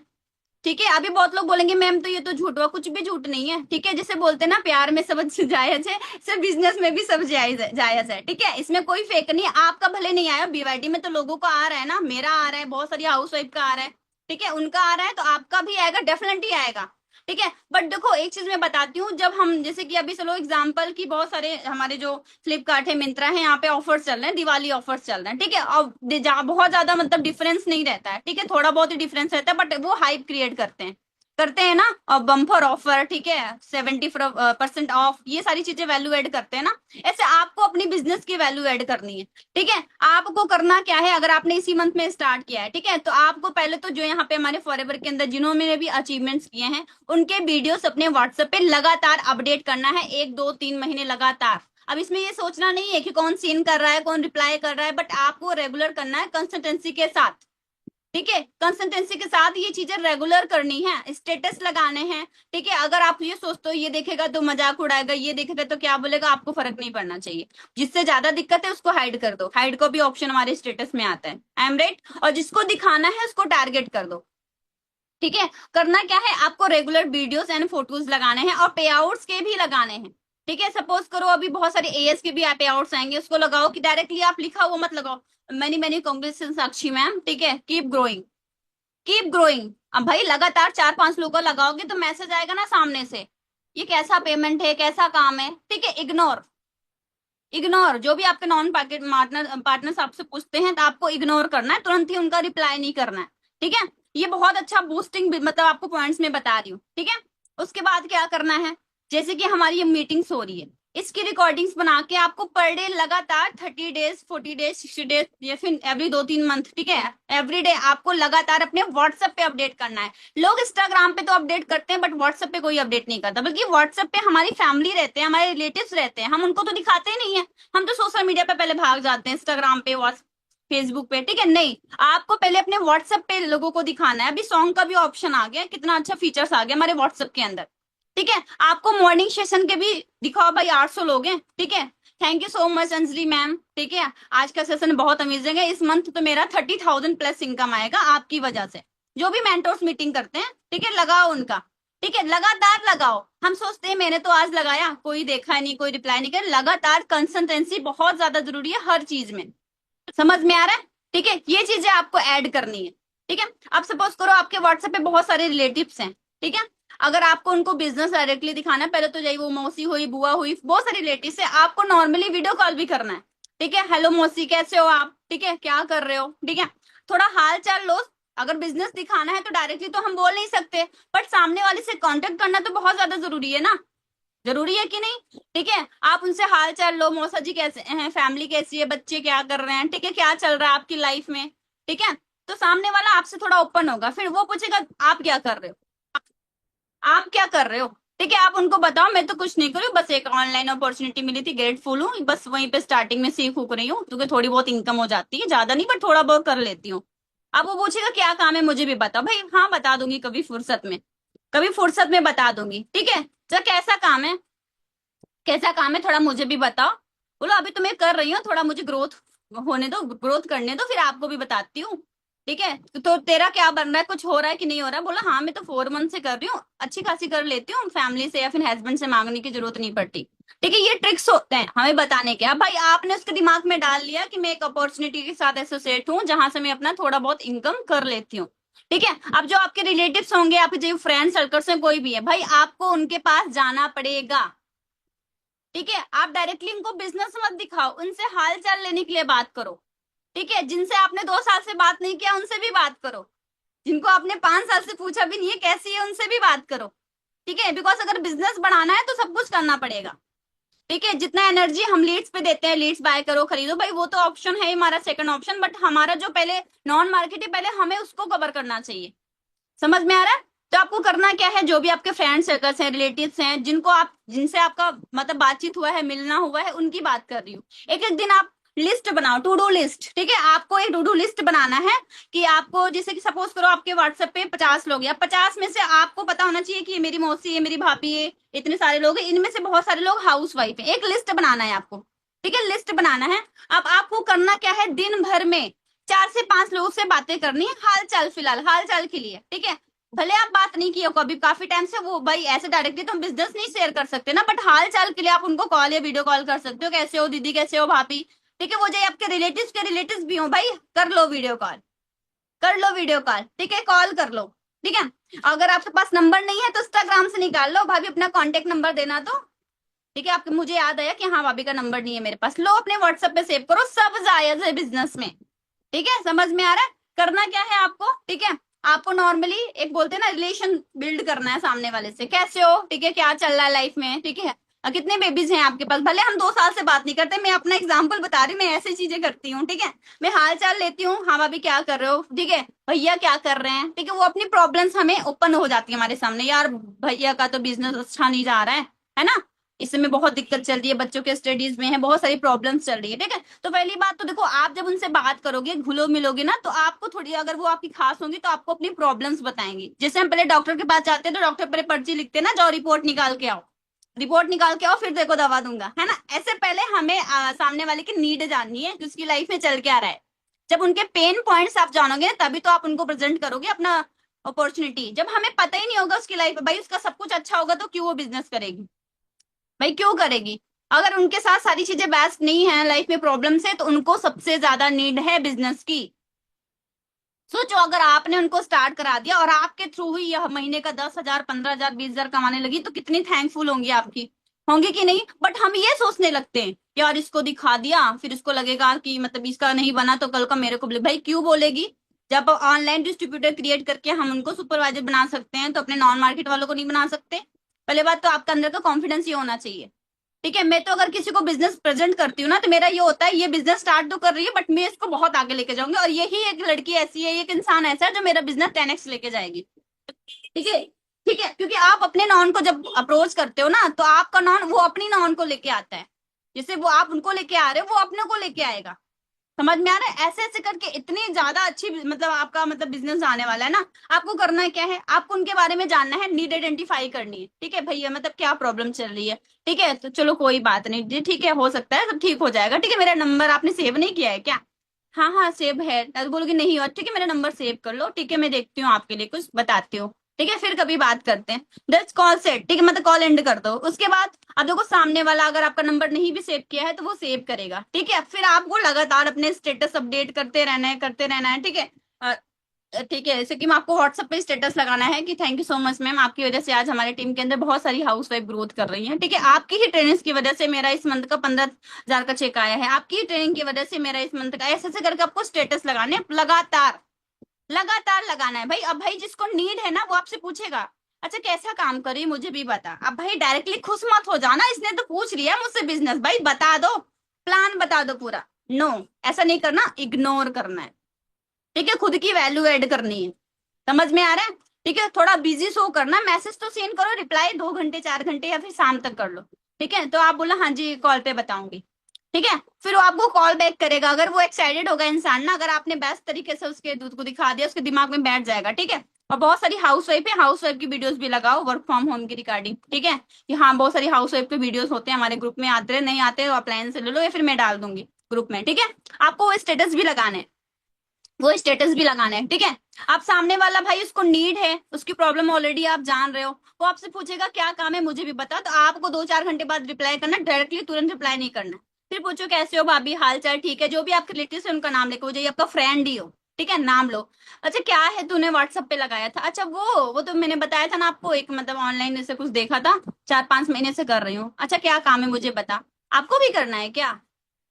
ठीक है। अभी बहुत लोग बोलेंगे मैम तो ये तो झूठ हुआ, कुछ भी झूठ नहीं है, ठीक है। जैसे बोलते हैं ना, प्यार में सब जायज है, सिर्फ बिजनेस में भी सब जायज है, ठीक है। इसमें कोई फेक नहीं है। आपका भले नहीं आया, बीवाईडी में तो लोगों का आ रहा है ना, मेरा आ रहा है, बहुत सारी हाउस वाइफ का आ रहा है, ठीक है, उनका आ रहा है, तो आपका भी आएगा, डेफिनेटली आएगा, ठीक है। बट देखो एक चीज मैं बताती हूँ, जब हम जैसे कि अभी चलो एग्जाम्पल की, बहुत सारे हमारे जो फ्लिपकार्ट है, मिंत्रा है, यहाँ पे ऑफर्स चल रहे हैं, दिवाली ऑफर्स चल रहे हैं, ठीक है। और बहुत ज्यादा मतलब डिफरेंस नहीं रहता है, ठीक है, थोड़ा बहुत ही डिफरेंस रहता है, बट वो हाइप क्रिएट करते हैं ना, और बम्पर ऑफर, ठीक है, 70% ऑफ, ये सारी चीजें वैल्यू ऐड करते हैं ना। ऐसे आपको अपनी बिजनेस की वैल्यू ऐड करनी है, ठीक है। आपको करना क्या है, अगर आपने इसी मंथ में स्टार्ट किया है, ठीक है, तो आपको पहले तो जो यहाँ पे हमारे फॉरएवर के अंदर जिन्होंने भी अचीवमेंट्स किए हैं, उनके वीडियोस अपने व्हाट्सएप पे लगातार अपडेट करना है, 1 2 3 महीने लगातार। अब इसमें ये सोचना नहीं है कि कौन सीन कर रहा है, कौन रिप्लाई कर रहा है, बट आपको रेगुलर करना है कंसिस्टेंसी के साथ, ठीक है। कंसिस्टेंसी के साथ ये चीजें रेगुलर करनी है, स्टेटस लगाने हैं, ठीक है। अगर आप ये सोचते हो ये देखेगा तो मजाक उड़ाएगा, ये देखेगा तो क्या बोलेगा, आपको फर्क नहीं पड़ना चाहिए। जिससे ज्यादा दिक्कत है उसको हाइड कर दो, हाइड को भी ऑप्शन हमारे स्टेटस में आता है, आई एम राइट। और जिसको दिखाना है उसको टारगेट कर दो, ठीक है। करना क्या है, आपको रेगुलर वीडियोस एंड फोटोज लगाने हैं, और पे आउट्स के भी लगाने हैं, ठीक है। सपोज करो अभी बहुत सारे एएस के भी पे आउट्स आएंगे, उसको लगाओ कि डायरेक्टली आप लिखा हुआ मत लगाओ, मैनी मैनी कांग्रेचुलेशन साक्षी मैम, ठीक है, कीप ग्रोइंग, कीप ग्रोइंग। अब भाई लगातार 4 5 लोगों को लगाओगे तो मैसेज आएगा ना सामने से, ये कैसा पेमेंट है, कैसा काम है, ठीक है। इग्नोर, इग्नोर जो भी आपके नॉन पार्टनर्स आपसे पूछते हैं तो आपको इग्नोर करना है, तुरंत ही उनका रिप्लाई नहीं करना है, ठीक है। ये बहुत अच्छा बूस्टिंग मतलब आपको पॉइंट्स में बता रही हूँ, ठीक है। उसके बाद क्या करना है, जैसे कि हमारी ये मीटिंग्स हो रही है, इसकी रिकॉर्डिंग्स बना के आपको पर डे लगातार 30 डेज, 40 डेज, 60 डेज, या फिर एवरी 2 3 मंथ, ठीक है, एवरी डे आपको लगातार अपने व्हाट्सएप पे अपडेट करना है। लोग इंस्टाग्राम पे तो अपडेट करते हैं, बट व्हाट्सएप पे कोई अपडेट नहीं करता, बल्कि व्हाट्सएप पे हमारी फैमिली रहते हैं, हमारे रिलेटिव्स रहते हैं, हम उनको तो दिखाते ही नहीं है। हम तो सोशल मीडिया पे पहले भाग जाते हैं, इंस्टाग्राम पे, फेसबुक पे, ठीक है। नहीं, आपको पहले अपने व्हाट्सएप पे लोगों को दिखाना है। अभी सॉन्ग का भी ऑप्शन आ गया, कितना अच्छा फीचर्स आ गया हमारे व्हाट्सएप के अंदर, ठीक है। आपको मॉर्निंग सेशन के भी दिखाओ, भाई 800 लोग हैं, ठीक है। Thank you so much Anjali ma'am, ठीक है, आज का सेशन बहुत अमेजिंग है, इस मंथ तो मेरा 30,000 प्लस इनकम आएगा आपकी वजह से। जो भी मेंटोर्स मीटिंग करते हैं, ठीक है, लगाओ उनका, ठीक है, लगातार लगाओ। हम सोचते हैं मैंने तो आज लगाया, कोई देखा नहीं, कोई रिप्लाई नहीं कर, लगातार कंसिस्टेंसी बहुत ज्यादा जरूरी है हर चीज में, समझ में आ रहा है, ठीक है। ये चीजें आपको ऐड करनी है, ठीक है। अब सपोज करो आपके व्हाट्सएप पे बहुत सारे रिलेटिव्स हैं, ठीक है, अगर आपको उनको बिजनेस डायरेक्टली दिखाना है, पहले तो जाइए, वो मौसी हुई, बुआ हुई, बहुत सारे रिलेटिव्स है, आपको नॉर्मली वीडियो कॉल भी करना है, ठीक है, हेलो मौसी कैसे हो आप, ठीक है, क्या कर रहे हो, ठीक है, थोड़ा हाल चाल लो। अगर बिजनेस दिखाना है तो डायरेक्टली तो हम बोल नहीं सकते, बट सामने वाले से कांटेक्ट करना तो बहुत ज्यादा जरूरी है ना, जरूरी है कि नहीं? ठीक है, आप उनसे हाल चाल लो, मौसा जी कैसे हैं, फैमिली कैसी है, बच्चे क्या कर रहे हैं, ठीक है, क्या चल रहा है आपकी लाइफ में, ठीक है। तो सामने वाला आपसे थोड़ा ओपन होगा, फिर वो पूछेगा आप क्या कर रहे हो, आप क्या कर रहे हो, ठीक है। आप उनको बताओ मैं तो कुछ नहीं कर रही हूँ, बस एक ऑनलाइन अपॉर्चुनिटी मिली थी, ग्रेटफुल हूँ, बस वहीं पे स्टार्टिंग में सीख उक रही हूँ, क्योंकि थोड़ी बहुत इनकम हो जाती है, ज्यादा नहीं बट थोड़ा बहुत कर लेती हूँ। अब वो पूछेगा क्या काम है मुझे भी बताओ, भाई हाँ बता दूंगी कभी फुर्सत में, कभी फुर्सत में बता दूंगी, ठीक है। तो कैसा काम है, कैसा काम है थोड़ा मुझे भी बताओ। बोलो अभी तो मैं कर रही हूँ, थोड़ा मुझे ग्रोथ होने दो, ग्रोथ करने दो, फिर आपको भी बताती हूँ, ठीक है। तो तेरा क्या बन रहा है, कुछ हो रहा है कि नहीं हो रहा है? बोला हाँ मैं तो 4 मंथ से कर रही हूँ, अच्छी खासी कर लेती हूँ, फैमिली से या फिर हस्बैंड से मांगने की जरूरत नहीं पड़ती, ठीक है। ये ट्रिक्स होते हैं हमें बताने के। अब भाई आपने उसके दिमाग में डाल लिया कि मैं एक अपॉर्चुनिटी के साथ एसोसिएट हूँ जहां से मैं अपना थोड़ा बहुत इनकम कर लेती हूँ, ठीक है। अब जो आपके रिलेटिव्स होंगे, आपके जो फ्रेंड सर्कल्स में कोई भी है, भाई आपको उनके पास जाना पड़ेगा, ठीक है। आप डायरेक्टली उनको बिजनेस मत दिखाओ, उनसे हाल चाल लेने के लिए बात करो, ठीक है। जिनसे आपने 2 साल से बात नहीं किया उनसे भी बात करो, जिनको आपने 5 साल से पूछा भी नहीं है कैसी है उनसे भी बात करो, ठीक है। बिकॉज अगर बिजनेस बढ़ाना है तो सब कुछ करना पड़ेगा, ठीक है। जितना एनर्जी हम लीड्स पे देते हैं, लीड्स बाय करो खरीदो, भाई वो तो ऑप्शन है हमारा सेकंड ऑप्शन, बट हमारा जो पहले नॉन मार्केट है, पहले हमें उसको कवर करना चाहिए। समझ में आ रहा है? तो आपको करना क्या है, जो भी आपके फ्रेंड सर्कल्स हैं, रिलेटिव्स हैं, जिनको आप, जिनसे आपका मतलब बातचीत हुआ है, मिलना हुआ है, उनकी बात कर रही हूँ। एक एक दिन आप लिस्ट बनाओ, टू डू लिस्ट, ठीक है। आपको एक टू डू लिस्ट बनाना है कि आपको, जैसे कि सपोज करो आपके व्हाट्सएप पे 50 लोग या 50 में से आपको पता होना चाहिए कि ये मेरी मौसी है, मेरी भाभी है, इतने सारे लोग हैं, इनमें से बहुत सारे लोग हाउस वाइफ है, एक लिस्ट बनाना है आपको, ठीक है, लिस्ट बनाना है। अब आपको करना क्या है, दिन भर में 4 से 5 लोगों से बातें करनी है, हाल चाल, फिलहाल हाल चाल के लिए, ठीक है। भले आप बात नहीं की हो कभी काफी टाइम से, वो भाई ऐसे डायरेक्टली तो हम बिजनेस नहीं शेयर कर सकते ना, बट हाल चाल के लिए आप उनको कॉल या वीडियो कॉल कर सकते हो, कैसे हो दीदी, कैसे हो भाभी, ठीक है। वो जो आपके रिलेटिव्स के रिलेटिव्स भी हो, भाई कर लो वीडियो कॉल, कर लो वीडियो कॉल, ठीक है, कॉल कर लो, ठीक है। अगर आपके पास नंबर नहीं है तो इंस्टाग्राम से निकाल लो, भाभी अपना कॉन्टेक्ट नंबर देना तो, ठीक है। आपके, मुझे याद आया कि हाँ भाभी का नंबर नहीं है मेरे पास, लो अपने व्हाट्सएप पे सेव करो, सब जायज है बिजनेस में, ठीक है। समझ में आ रहा है? करना क्या है आपको, ठीक है। आपको नॉर्मली एक बोलते हैं ना, रिलेशन बिल्ड करना है सामने वाले से, कैसे हो, ठीक है, क्या चल रहा है लाइफ में, ठीक है। कितने बेबीज हैं आपके पास, भले हम 2 साल से बात नहीं करते, मैं अपना एग्जाम्पल बता रही हूँ, मैं ऐसी चीजें करती हूँ, ठीक है। मैं हाल चाल लेती हूँ, हाँ भाभी क्या कर रहे हो, ठीक है, भैया क्या कर रहे हैं, ठीक है। वो अपनी प्रॉब्लम्स हमें ओपन हो जाती है हमारे सामने, यार भैया का तो बिजनेस अच्छा नहीं जा रहा है ना, इस समय बहुत दिक्कत चल रही है, बच्चों के स्टडीज में है, बहुत सारी प्रॉब्लम्स चल रही है, ठीक है। तो पहली बात तो देखो, आप जब उनसे बात करोगे, घुलो मिलोगे ना, तो आपको थोड़ी, अगर वो आपकी खास होंगी तो आपको अपनी प्रॉब्लम्स बताएंगी। जैसे हम पहले डॉक्टर के पास जाते हैं तो डॉक्टर पहले पर्ची लिखते हैं ना, जाओ रिपोर्ट निकाल के आओ, रिपोर्ट निकाल के आओ फिर देखो दवा दूंगा, है ना। ऐसे पहले हमें सामने वाले की नीड जाननी है कि उसकी लाइफ में चल के आ रहा है। जब उनके पेन पॉइंट्स आप जानोगे तभी तो आप उनको प्रेजेंट करोगे अपना अपॉर्चुनिटी। जब हमें पता ही नहीं होगा उसकी लाइफ में, भाई उसका सब कुछ अच्छा होगा तो क्यों वो बिजनेस करेगी, भाई क्यों करेगी? अगर उनके साथ सारी चीजें बेस्ट नहीं है, लाइफ में प्रॉब्लम्स है, तो उनको सबसे ज्यादा नीड है बिजनेस की। सोचो अगर आपने उनको स्टार्ट करा दिया और आपके थ्रू ही यह महीने का 10,000, 15,000, 20,000 कमाने लगी, तो कितनी थैंकफुल होंगी आपकी, होंगी कि नहीं? बट हम ये सोचने लगते हैं, यार इसको दिखा दिया, फिर इसको लगेगा कि मतलब इसका नहीं बना तो कल का मेरे को बोले, भाई क्यों बोलेगी? जब ऑनलाइन डिस्ट्रीब्यूटर क्रिएट करके हम उनको सुपरवाइजर बना सकते हैं, तो अपने नॉन मार्केट वालों को नहीं बना सकते? पहले बात तो आपका अंदर का कॉन्फिडेंस ये होना चाहिए, ठीक है। मैं तो अगर किसी को बिजनेस प्रेजेंट करती हूँ ना, तो मेरा ये होता है, ये बिजनेस स्टार्ट तो कर रही है बट मैं इसको बहुत आगे लेके जाऊंगी, और यही एक लड़की ऐसी है, एक इंसान ऐसा है जो मेरा बिजनेस 10x लेके जाएगी, ठीक है, ठीक है। क्योंकि आप अपने नॉन को जब अप्रोच करते हो ना, तो आपका नॉन वो अपनी नॉन को लेके आता है, जैसे वो आप उनको लेके आ रहे हो, वो अपने को लेके आएगा। समझ में आ रहा है? ऐसे ऐसे करके इतनी ज्यादा अच्छी मतलब आपका मतलब बिजनेस आने वाला है ना। आपको करना क्या है, आपको उनके बारे में जानना है, नीड आइडेंटिफाई करनी है, ठीक है। भैया मतलब क्या प्रॉब्लम चल रही है, ठीक है, तो चलो कोई बात नहीं जी, ठीक है, हो सकता है सब ठीक हो जाएगा, ठीक है। मेरा नंबर आपने सेव नहीं किया है क्या? हाँ हाँ सेव है, तो बोलोगे नहीं हुआ, ठीक है, मेरा नंबर सेव कर लो, ठीक है, मैं देखती हूँ आपके लिए कुछ बताती हूँ, ठीक है, फिर कभी बात करते हैं। दैट्स कॉल सेट, ठीक है, मतलब कॉल एंड कर दो। उसके बाद अब देखो, सामने वाला अगर आपका नंबर नहीं भी सेव किया है तो वो सेव करेगा, ठीक है। फिर आपको लगातार अपने स्टेटस अपडेट करते रहना है, करते रहना है, ठीक है। ठीक है, जैसे कि मैं आपको व्हाट्सएप पे स्टेटस लगाना है कि thank you so much ma'am, आपकी वजह से आज हमारी टीम के अंदर बहुत सारी हाउस वाइफ ग्रोथ कर रही हैं। ठीक है, आपकी ही ट्रेनिंग की वजह से मेरा इस मंथ का 15,000 का चेक आया है, आपकी ही ट्रेनिंग की वजह से मेरा इस मंथ का, ऐसे ऐसे करके आपको स्टेटस लगाने हैं, लगातार लगातार लगाना है भाई। अब भाई जिसको नीड है ना वो आपसे पूछेगा अच्छा कैसा काम करी मुझे भी बता। अब भाई डायरेक्टली खुश मत हो जाना, इसने तो पूछ लिया मुझसे बिजनेस, भाई बता दो, प्लान बता दो पूरा। नो, ऐसा नहीं करना, इग्नोर करना है। ठीक है, खुद की वैल्यू ऐड करनी है, समझ में आ रहा है? ठीक है, थोड़ा बिजी शो करना, मैसेज तो सेंड करो, रिप्लाई 2 घंटे 4 घंटे या फिर शाम तक कर लो। ठीक है, तो आप बोला हाँ जी कॉल पे बताऊंगी। ठीक है, फिर वो आपको कॉल बैक करेगा, अगर वो एक्साइटेड होगा इंसान ना, अगर आपने बेस्ट तरीके से उसके दूध को दिखा दिया, उसके दिमाग में बैठ जाएगा। ठीक है, और बहुत सारी हाउस वाइफ है, हाउस वाइफ की वीडियोस भी लगाओ वर्क फ्रॉम होम की रिगार्डिंग। ठीक है, कि हाँ बहुत सारी हाउस वाइफ के वीडियोस होते हैं हमारे ग्रुप में, आते हैं नहीं आते अप्लायंस से ले लो, या फिर मैं डाल दूंगी ग्रुप में। ठीक है, आपको वो स्टेटस भी लगाने हैं, वो स्टेटस भी लगाना है। ठीक है, आप सामने वाला भाई उसको नीड है, उसकी प्रॉब्लम ऑलरेडी आप जान रहे हो, वो आपसे पूछेगा क्या काम है मुझे भी बता, तो आपको 2-4 घंटे बाद रिप्लाई करना, डायरेक्टली तुरंत रिप्लाई नहीं करना। फिर पूछो कैसे हो भाभी, हाल चाल ठीक है, जो भी आपके रिलेटिव है उनका नाम लेके, जो आपका फ्रेंड ही हो। ठीक है, नाम लो। अच्छा क्या है तूने व्हाट्सएप पे लगाया था, अच्छा वो तो मैंने बताया था ना आपको, एक मतलब ऑनलाइन से कुछ देखा था, 4-5 महीने से कर रही हूँ, अच्छा क्या काम है मुझे बता। आपको भी करना है क्या,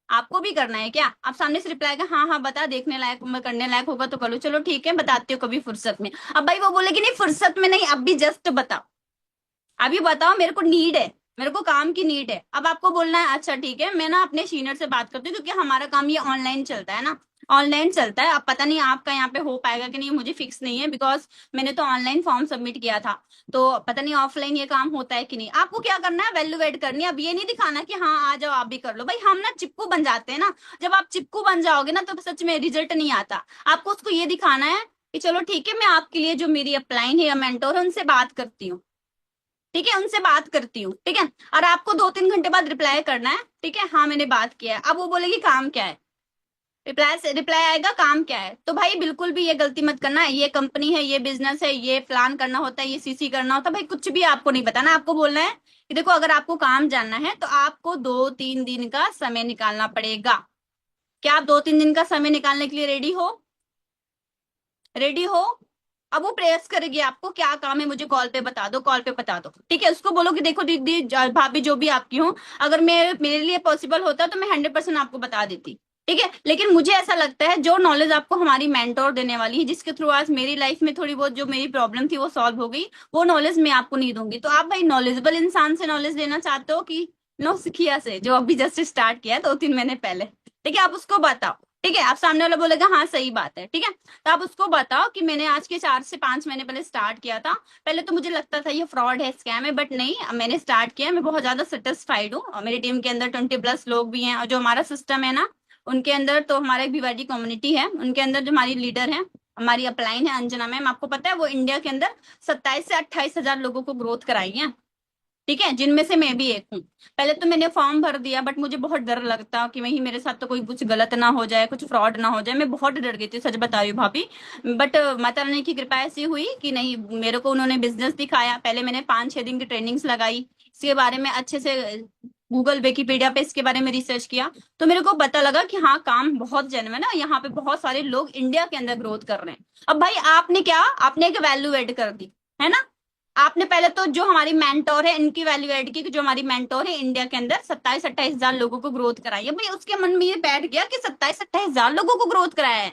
आपको भी करना है क्या? आप सामने से रिप्लाई का हाँ हाँ बता, देखने लायक करने लायक होगा तो कर लो, चलो ठीक है बताती हूँ कभी फुर्सत में। अब भाई वो बोलेगी नहीं फुर्सत में नहीं, अब भी जस्ट बताओ, अभी बताओ मेरे को नीड है, मेरे को काम की नीड है। अब आपको बोलना है अच्छा ठीक है मैं ना अपने सीनियर से बात करती हूँ, क्योंकि हमारा काम ये ऑनलाइन चलता है ना, ऑनलाइन चलता है। अब पता नहीं आपका यहाँ पे हो पाएगा कि नहीं, मुझे फिक्स नहीं है, बिकॉज मैंने तो ऑनलाइन फॉर्म सबमिट किया था, तो पता नहीं ऑफलाइन ये काम होता है कि नहीं। आपको क्या करना है, वैल्यू एड करनी है। अब ये नहीं दिखाना कि हाँ आ जाओ आप भी कर लो, भाई हम ना चिपकू बन जाते हैं ना, जब आप चिपकू बन जाओगे ना तो सच में रिजल्ट नहीं आता। आपको उसको ये दिखाना है कि चलो ठीक है मैं आपके लिए जो मेरी अपलाइन है या मेंटोर है उनसे बात करती हूँ। ठीक है, उनसे बात करती हूँ। ठीक है, और आपको 2-3 घंटे बाद रिप्लाई करना है। ठीक है, हाँ मैंने बात किया है। अब वो बोलेगी काम क्या है, रिप्लाई से रिप्लाई आएगा काम क्या है, तो भाई बिल्कुल भी ये गलती मत करना, ये कंपनी है, ये बिजनेस है, ये प्लान करना होता है, ये सीसी करना होता है, भाई कुछ भी आपको नहीं बताना। आपको बोलना है कि देखो अगर आपको काम जानना है तो आपको 2-3 दिन का समय निकालना पड़ेगा। क्या आप 2-3 दिन का समय निकालने के लिए रेडी हो, रेडी हो? अब वो प्रेस करेगी आपको क्या काम है मुझे कॉल पे बता दो, कॉल पे बता दो। ठीक है, उसको बोलो कि देखो दीदी भाभी जो भी आपकी हो, अगर मेरे लिए पॉसिबल होता तो मैं 100% आपको बता देती। ठीक है, लेकिन मुझे ऐसा लगता है जो नॉलेज आपको हमारी मेंटोर देने वाली है, जिसके थ्रू आज मेरी लाइफ में थोड़ी बहुत जो मेरी प्रॉब्लम थी वो सॉल्व हो गई, वो नॉलेज मैं आपको नहीं दूंगी। तो आप भाई नॉलेजेबल इंसान से नॉलेज लेना चाहते हो कि नौसिखिया से जो अभी जस्ट स्टार्ट किया है 2-3 महीने पहले। ठीक है, आप उसको बताओ। ठीक है, आप सामने वाला बोलेगा हाँ सही बात है। ठीक है, तो आप उसको बताओ कि मैंने आज के 4 से 5 महीने पहले स्टार्ट किया था, पहले तो मुझे लगता था ये फ्रॉड है स्कैम है, बट नहीं अब मैंने स्टार्ट किया, मैं बहुत ज्यादा सेटिस्फाइड हूँ, और मेरी टीम के अंदर 20+ लोग भी हैं, और जो हमारा सिस्टम है ना उनके अंदर तो हमारा एक बीवाईडी कम्युनिटी है, उनके अंदर जो हमारी लीडर है, हमारी अपलाइन है अंजना मैम, आपको पता है वो इंडिया के अंदर 27 से 28 हजार लोगों को ग्रोथ कराई है। ठीक है, जिनमें से मैं भी एक हूँ। पहले तो मैंने फॉर्म भर दिया, बट मुझे बहुत डर लगता कि वही मेरे साथ तो कोई कुछ गलत ना हो जाए, कुछ फ्रॉड ना हो जाए, मैं बहुत डर गई थी, सच बता रही हूँ भाभी। बट माता रानी की कृपा ऐसी हुई कि नहीं, मेरे को उन्होंने बिजनेस दिखाया, पहले मैंने 5-6 दिन की ट्रेनिंग्स लगाई, इसके बारे में अच्छे से गूगल विकिपीडिया पे इसके बारे में रिसर्च किया, तो मेरे को पता लगा कि हाँ काम बहुत जेन्युइन है, यहाँ पे बहुत सारे लोग इंडिया के अंदर ग्रोथ कर रहे हैं। अब भाई आपने क्या, आपने एक वैल्यू एड कर दी है ना, आपने पहले तो जो हमारी मेंटोर है इनकी वैल्यू एड की, कि जो हमारी मेंटोर है इंडिया के अंदर 27-28 हजार लोगों को ग्रोथ कराई है, भाई उसके मन में ये बैठ गया कि 27-28 हजार लोगों को ग्रोथ कराया है।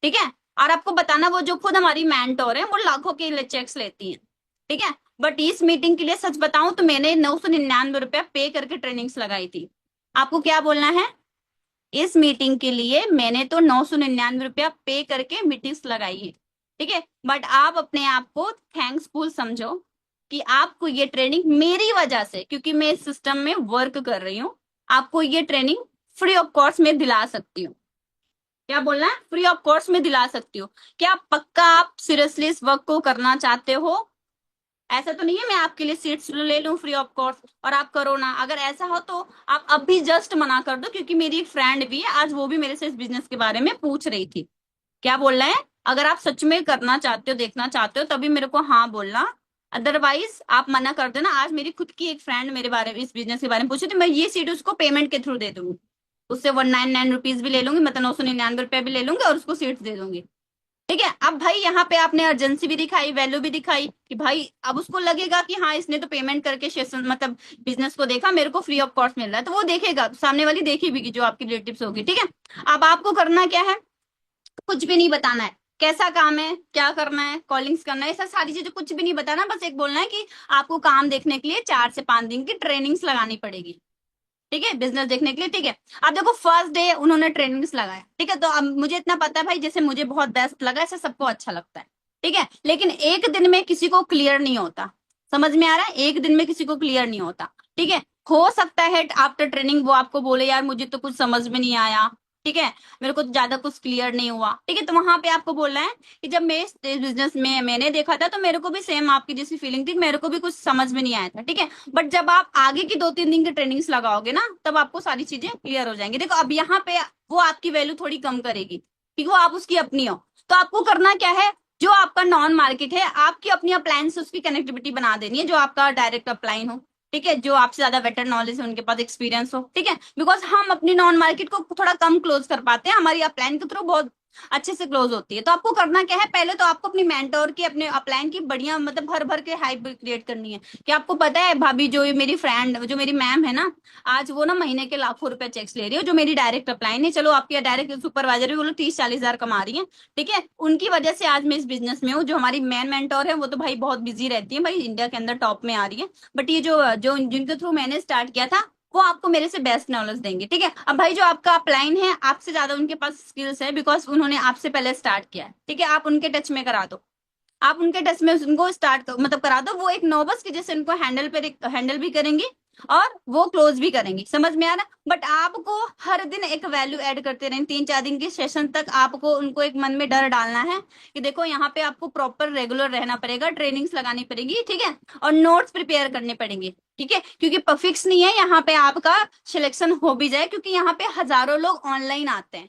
ठीक है, और आपको बताना वो जो खुद हमारी मेंटोर है वो लाखों के चेक्स लेती है। ठीक है, बट इस मीटिंग के लिए सच बताऊं तो मैंने 999 रुपया पे करके ट्रेनिंग्स लगाई थी। आपको क्या बोलना है, इस मीटिंग के लिए मैंने तो 999 रुपया पे करके मीटिंग्स लगाई है। ठीक है, बट आप अपने आप को थैंक्सफुल समझो कि आपको ये ट्रेनिंग मेरी वजह से, क्योंकि मैं इस सिस्टम में वर्क कर रही हूँ, आपको ये ट्रेनिंग फ्री ऑफ कॉस्ट में दिला सकती हूँ। क्या बोलना है, फ्री ऑफ कॉस्ट में दिला सकती हूँ। क्या पक्का आप सीरियसली इस वर्क को करना चाहते हो? ऐसा तो नहीं है मैं आपके लिए सीट्स ले लूं फ्री ऑफ कॉस्ट और आप करो ना, अगर ऐसा हो तो आप अभी जस्ट मना कर दो, क्योंकि मेरी एक फ्रेंड भी है, आज वो भी मेरे से इस बिजनेस के बारे में पूछ रही थी। क्या बोलना है, अगर आप सच में करना चाहते हो, देखना चाहते हो, तभी मेरे को हाँ बोलना, अदरवाइज आप मना कर देना। आज मेरी खुद की एक फ्रेंड मेरे बारे में इस बिजनेस के बारे में पूछी थी, मैं ये सीट उसको पेमेंट के थ्रू दे दूंगी, उससे 199 रुपीज भी ले लूंगी, मतलब 999 रुपया भी ले लूंगी और उसको सीट्स दे दूंगी। ठीक है। अब भाई यहाँ पे आपने अर्जेंसी भी दिखाई, वैल्यू भी दिखाई कि भाई अब उसको लगेगा कि हाँ इसने तो पेमेंट करके सेशन मतलब बिजनेस को देखा, मेरे को फ्री ऑफ कॉस्ट मिल रहा है, तो वो देखेगा, तो सामने वाली देखेगी कि जो आपकी रिलेटिव्स होगी। ठीक है। अब आपको करना क्या है, कुछ भी नहीं बताना है, कैसा काम है, क्या करना है, कॉलिंग्स करना है, ऐसा सारी चीजें कुछ भी नहीं बताना, बस एक बोलना है कि आपको काम देखने के लिए 4 से 5 दिन की ट्रेनिंग्स लगानी पड़ेगी। ठीक है, बिजनेस देखने के लिए। ठीक है। अब देखो फर्स्ट डे उन्होंने ट्रेनिंग्स लगाया, ठीक है, तो अब मुझे इतना पता है भाई, जैसे मुझे बहुत बेस्ट लगा ऐसे सबको अच्छा लगता है। ठीक है, लेकिन एक दिन में किसी को क्लियर नहीं होता, समझ में आ रहा है, एक दिन में किसी को क्लियर नहीं होता। ठीक है। हो सकता है आफ्टर ट्रेनिंग वो आपको बोले यार मुझे तो कुछ समझ में नहीं आया, ठीक है, मेरे को तो ज्यादा कुछ क्लियर नहीं हुआ। ठीक है, तो वहां पे आपको बोलना है कि जब मैं इस बिजनेस में मैंने देखा था तो मेरे को भी सेम आपकी जैसी फीलिंग थी, मेरे को भी कुछ समझ में नहीं आया था। ठीक है, बट जब आप आगे की 2-3 दिन की ट्रेनिंग्स लगाओगे ना, तब आपको सारी चीजें क्लियर हो जाएंगी। देखो अब यहाँ पे वो आपकी वैल्यू थोड़ी कम करेगी क्योंकि वो आप उसकी अपनी हो। तो आपको करना क्या है, जो आपका नॉन मार्केट है, आपकी अपनी अपलायन से उसकी कनेक्टिविटी बना देनी है, जो आपका डायरेक्ट अपलाइन हो। ठीक है, जो आपसे ज्यादा बेटर नॉलेज है, उनके पास एक्सपीरियंस हो। ठीक है, बिकॉज हम अपनी नॉन मार्केट को थोड़ा कम क्लोज कर पाते हैं, हमारी अपलाइन के थ्रू बहुत अच्छे से क्लोज होती है। तो आपको करना क्या है, पहले तो आपको अपनी मेंटोर की, अपने अपलाइन की बढ़िया मतलब भर भर के हाइप क्रिएट करनी है कि आपको पता है भाभी, जो ये मेरी फ्रेंड, जो मेरी मैम है ना, आज वो ना महीने के लाखों रुपए चेक्स ले रही है, जो मेरी डायरेक्ट अपलाइन है, चलो आपकी डायरेक्ट सुपरवाइजर है, वो लोग 30-40 हजार कमा रही है। ठीक है, उनकी वजह से आज मैं इस बिजनेस में हूँ। जो हमारी मेन मेंटोर है वो तो भाई बहुत बिजी रहती है भाई, इंडिया के अंदर टॉप में आ रही है, बट ये जो जो जिनके थ्रू मैंने स्टार्ट किया था, वो आपको मेरे से बेस्ट नॉलेज देंगे। ठीक है, अब भाई जो आपका अपलाइन है, आपसे ज्यादा उनके पास स्किल्स है, बिकॉज उन्होंने आपसे पहले स्टार्ट किया है। ठीक है, आप उनके टच में करा दो, आप उनके टच में उनको स्टार्ट मतलब करा दो, वो एक नोबस की जैसे उनको हैंडल भी करेंगी और वो क्लोज भी करेंगी, समझ में आ रहा है। बट आपको हर दिन एक वैल्यू ऐड करते रहें, 3-4 दिन के सेशन तक आपको उनको एक मन में डर डालना है कि देखो यहाँ पे आपको प्रॉपर रेगुलर रहना पड़ेगा, ट्रेनिंग्स लगानी पड़ेगी। ठीक है, और नोट्स प्रिपेयर करने पड़ेंगे। ठीक है, क्योंकि फिक्स नहीं है यहाँ पे आपका सिलेक्शन हो भी जाए, क्योंकि यहाँ पे हजारों लोग ऑनलाइन आते हैं,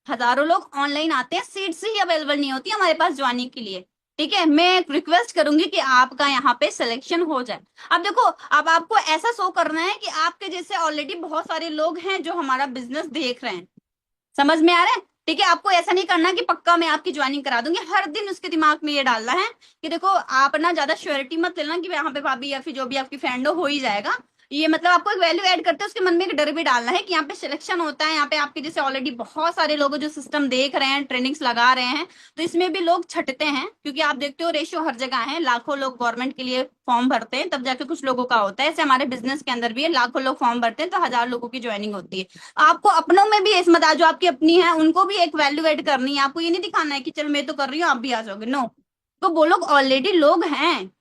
हजारों लोग ऑनलाइन आते हैं, सीट्स ही अवेलेबल नहीं होती हमारे पास ज्वाइनिंग के लिए। ठीक है, मैं रिक्वेस्ट करूंगी कि आपका यहाँ पे सिलेक्शन हो जाए। अब देखो, अब आपको ऐसा शो करना है कि आपके जैसे ऑलरेडी बहुत सारे लोग हैं जो हमारा बिजनेस देख रहे हैं, समझ में आ रहा है। ठीक है, आपको ऐसा नहीं करना कि पक्का मैं आपकी ज्वाइनिंग करा दूंगी, हर दिन उसके दिमाग में ये डालना है कि देखो आप ना ज्यादा श्योरिटी मत लेना कि यहाँ पे भाभी या फिर जो भी आपकी फ्रेंड हो ही जाएगा। ये मतलब आपको एक वैल्यू ऐड करते हैं, उसके मन में एक डर भी डालना है कि यहाँ पे सिलेक्शन होता है, यहाँ पे आपके जैसे ऑलरेडी बहुत सारे लोग जो सिस्टम देख रहे हैं, ट्रेनिंग्स लगा रहे हैं, तो इसमें भी लोग छटते हैं, क्योंकि आप देखते हो रेशियो हर जगह है, लाखों लोग गवर्नमेंट के लिए फॉर्म भरते हैं, तब जाके कुछ लोगों का होता है। ऐसे हमारे बिजनेस के अंदर भी है, लाखों लोग फॉर्म भरते हैं तो 1000 लोगों की ज्वाइनिंग होती है। आपको अपनों में भी इसमत आ, जो आपकी अपनी है उनको भी एक वैल्यू ऐड करनी है। आपको ये नहीं दिखाना है कि चल मैं तो कर रही हूँ आप भी आ जाओगे, नो। तो वो लोग ऑलरेडी लोग हैं,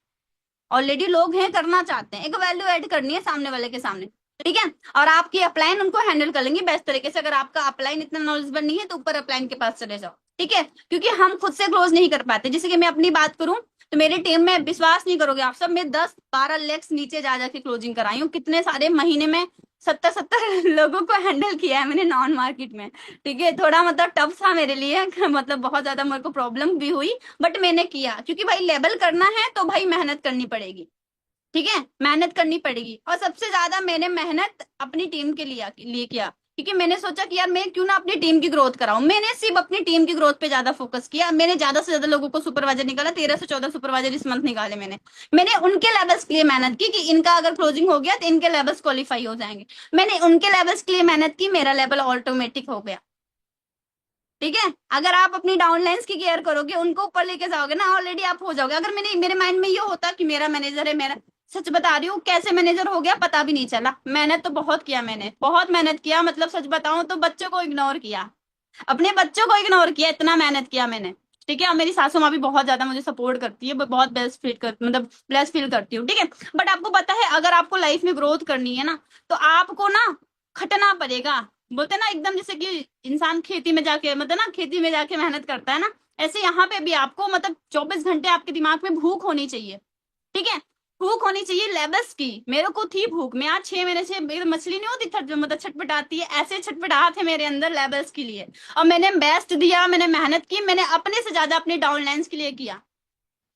ऑलरेडी लोग हैं, करना चाहते हैं, एक वैल्यू ऐड करनी है सामने वाले के सामने। ठीक है, और आपकी अपलाइन उनको हैंडल कर लेंगे बेस्ट तरीके से। अगर आपका अपलाइन इतना नॉलेजेबल नहीं है तो ऊपर अपलाइन के पास चले जाओ। ठीक है, क्योंकि हम खुद से क्लोज नहीं कर पाते। जैसे कि मैं अपनी बात करूं तो मेरी टीम में, विश्वास नहीं करोगे आप सब, मैं 10-12 लैक्स नीचे जा जाके क्लोजिंग कराई हूँ, कितने सारे महीने में 70-70 लोगों को हैंडल किया है मैंने नॉन मार्केट में। ठीक है, थोड़ा मतलब टफ था मेरे लिए मतलब बहुत ज्यादा मेरे को प्रॉब्लम भी हुई, बट मैंने किया, क्योंकि भाई लेवल करना है तो भाई मेहनत करनी पड़ेगी। ठीक है, मेहनत करनी पड़ेगी, और सबसे ज्यादा मैंने मेहनत अपनी टीम के लिए किया, क्योंकि मैंने सोचा कि यार मैं क्यों ना अपनी टीम की ग्रोथ कराऊं। मैंने सिर्फ अपनी टीम की ग्रोथ पे ज्यादा फोकस किया, मैंने ज्यादा से ज्यादा लोगों को सुपरवाइजर निकाला, 13 से 14 सुपरवाइजर इस मंथ निकाले मैंने उनके लेवल्स के लिए मेहनत की कि इनका अगर क्लोजिंग हो गया तो इनके लेवल्स क्वालिफाई हो जाएंगे। मैंने उनके लेवल्स के लिए मेहनत की, मेरा लेवल ऑटोमेटिक हो गया। ठीक है, अगर आप अपनी डाउनलाइंस की केयर करोगे, उनको ऊपर लेके जाओगे ना, ऑलरेडी आप हो जाओगे। अगर मेरे माइंड में ये होता कि मेरा मैनेजर है, मेरा, सच बता रही हूँ, कैसे मैनेजर हो गया पता भी नहीं चला। मेहनत तो बहुत किया, मैंने बहुत मेहनत किया, मतलब सच बताऊं तो बच्चों को इग्नोर किया, अपने बच्चों को इग्नोर किया, इतना मेहनत किया मैंने। ठीक है, और मेरी सासू माँ भी बहुत ज्यादा मुझे सपोर्ट करती है, बहुत बेस्ट फील कर मतलब ब्लेस फील करती हूँ। ठीक है, बट आपको पता है अगर आपको लाइफ में ग्रोथ करनी है ना, तो आपको ना खटना पड़ेगा। बोलते ना एकदम, जैसे कि इंसान खेती में जाके मतलब ना खेती में जाके मेहनत करता है ना, ऐसे यहाँ पे भी आपको मतलब 24 घंटे आपके दिमाग में भूख होनी चाहिए। ठीक है, भूख होनी चाहिए लेवल्स की। मेरे को थी भूख, मैं आज 6 महीने से, मछली नहीं होती मतलब छटपटाती है, ऐसे छटपटाहट है मेरे अंदर लेवल्स के लिए। और मैंने बेस्ट दिया, मैंने मेहनत की, मैंने अपने से ज्यादा अपने डाउनलाइंस के लिए किया।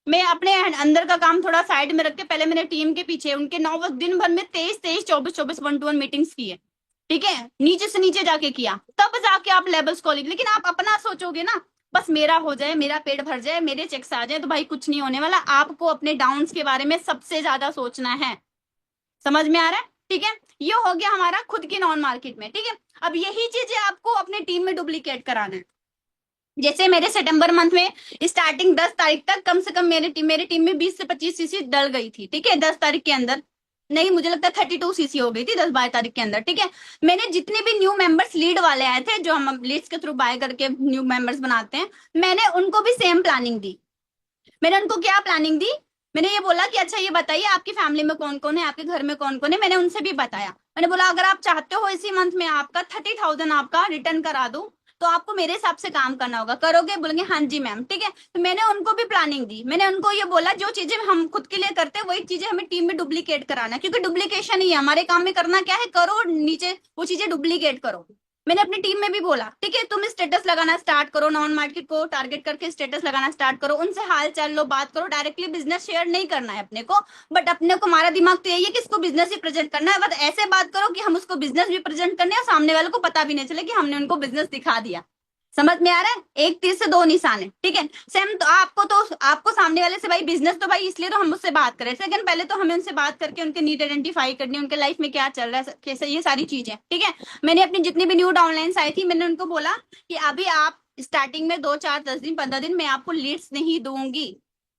मैं अपने अंदर का काम थोड़ा साइड में रख के पहले मैंने टीम के पीछे उनके 9 दिन भर में 23-23 24-24 1-to-1 मीटिंग्स की है। ठीक है, नीचे से नीचे जाके किया, तब जाके आप लेवल्स को, लेकिन आप अपना सोचोगे ना, बस मेरा हो जाए, मेरा पेट भर जाए, मेरे चेक्स आ जाए, तो भाई कुछ नहीं होने वाला। आपको अपने डाउन्स के बारे में सबसे ज्यादा सोचना है। समझ में आ रहा है? ठीक है, ये हो गया हमारा खुद की नॉन मार्केट में। ठीक है, अब यही चीजें आपको अपने टीम में डुप्लीकेट कराना है। जैसे मेरे सितंबर मंथ में स्टार्टिंग 10 तारीख तक कम से कम मेरी टीम में 20 से 25 सीसी डल गई थी। ठीक है, 10 तारीख के अंदर, नहीं मुझे लगता है 32 सीसी हो गई थी 10-12 तारीख के अंदर। ठीक है, मैंने जितने भी न्यू मेंबर्स लीड वाले आए थे, जो हम लीड्स के थ्रू बाय करके न्यू मेंबर्स बनाते हैं, मैंने उनको भी सेम प्लानिंग दी। मैंने उनको क्या प्लानिंग दी? मैंने ये बोला कि अच्छा ये बताइए आपकी फैमिली में कौन कौन है, आपके घर में कौन कौन है। मैंने उनसे भी बताया। मैंने बोला अगर आप चाहते हो इसी मंथ में आपका 30,000 आपका रिटर्न करा दूं, तो आपको मेरे हिसाब से काम करना होगा। करोगे? बोलेंगे हाँ जी मैम। ठीक है, तो मैंने उनको भी प्लानिंग दी। मैंने उनको ये बोला जो चीजें हम खुद के लिए करते हैं वही चीजें हमें टीम में डुप्लीकेट कराना है, क्योंकि डुप्लीकेशन ही है हमारे काम में। करना क्या है, करो नीचे वो चीजें डुप्लीकेट करो। मैंने अपनी टीम में भी बोला ठीक है तुम स्टेटस लगाना स्टार्ट करो, नॉन मार्केट को टारगेट करके स्टेटस लगाना स्टार्ट करो, उनसे हाल चाल लो, बात करो। डायरेक्टली बिजनेस शेयर नहीं करना है अपने को, बट अपने को हमारा दिमाग तो यही है कि इसको बिजनेस ही प्रेजेंट करना है। बट ऐसे बात करो कि हम उसको बिजनेस भी प्रेजेंट करने और सामने वाले को पता भी नहीं चले कि हमने उनको बिजनेस दिखा दिया। समझ में आ रहा है? एक तीर से दो निशान है। ठीक है, सेम तो आपको सामने वाले से भाई बिजनेस तो भाई इसलिए तो हम उससे बात करें। सेकंड पहले तो हमें उनसे बात करके उनके नीड आइडेंटिफाई करनी, उनके लाइफ में क्या चल रहा है कैसे, ये सारी चीजें। ठीक है, मैंने अपनी जितनी भी न्यू डाउनलाइंस आई थी मैंने उनको बोला कि अभी आप स्टार्टिंग में 2-4-10 दिन 15 दिन मैं आपको लीड्स नहीं दूंगी,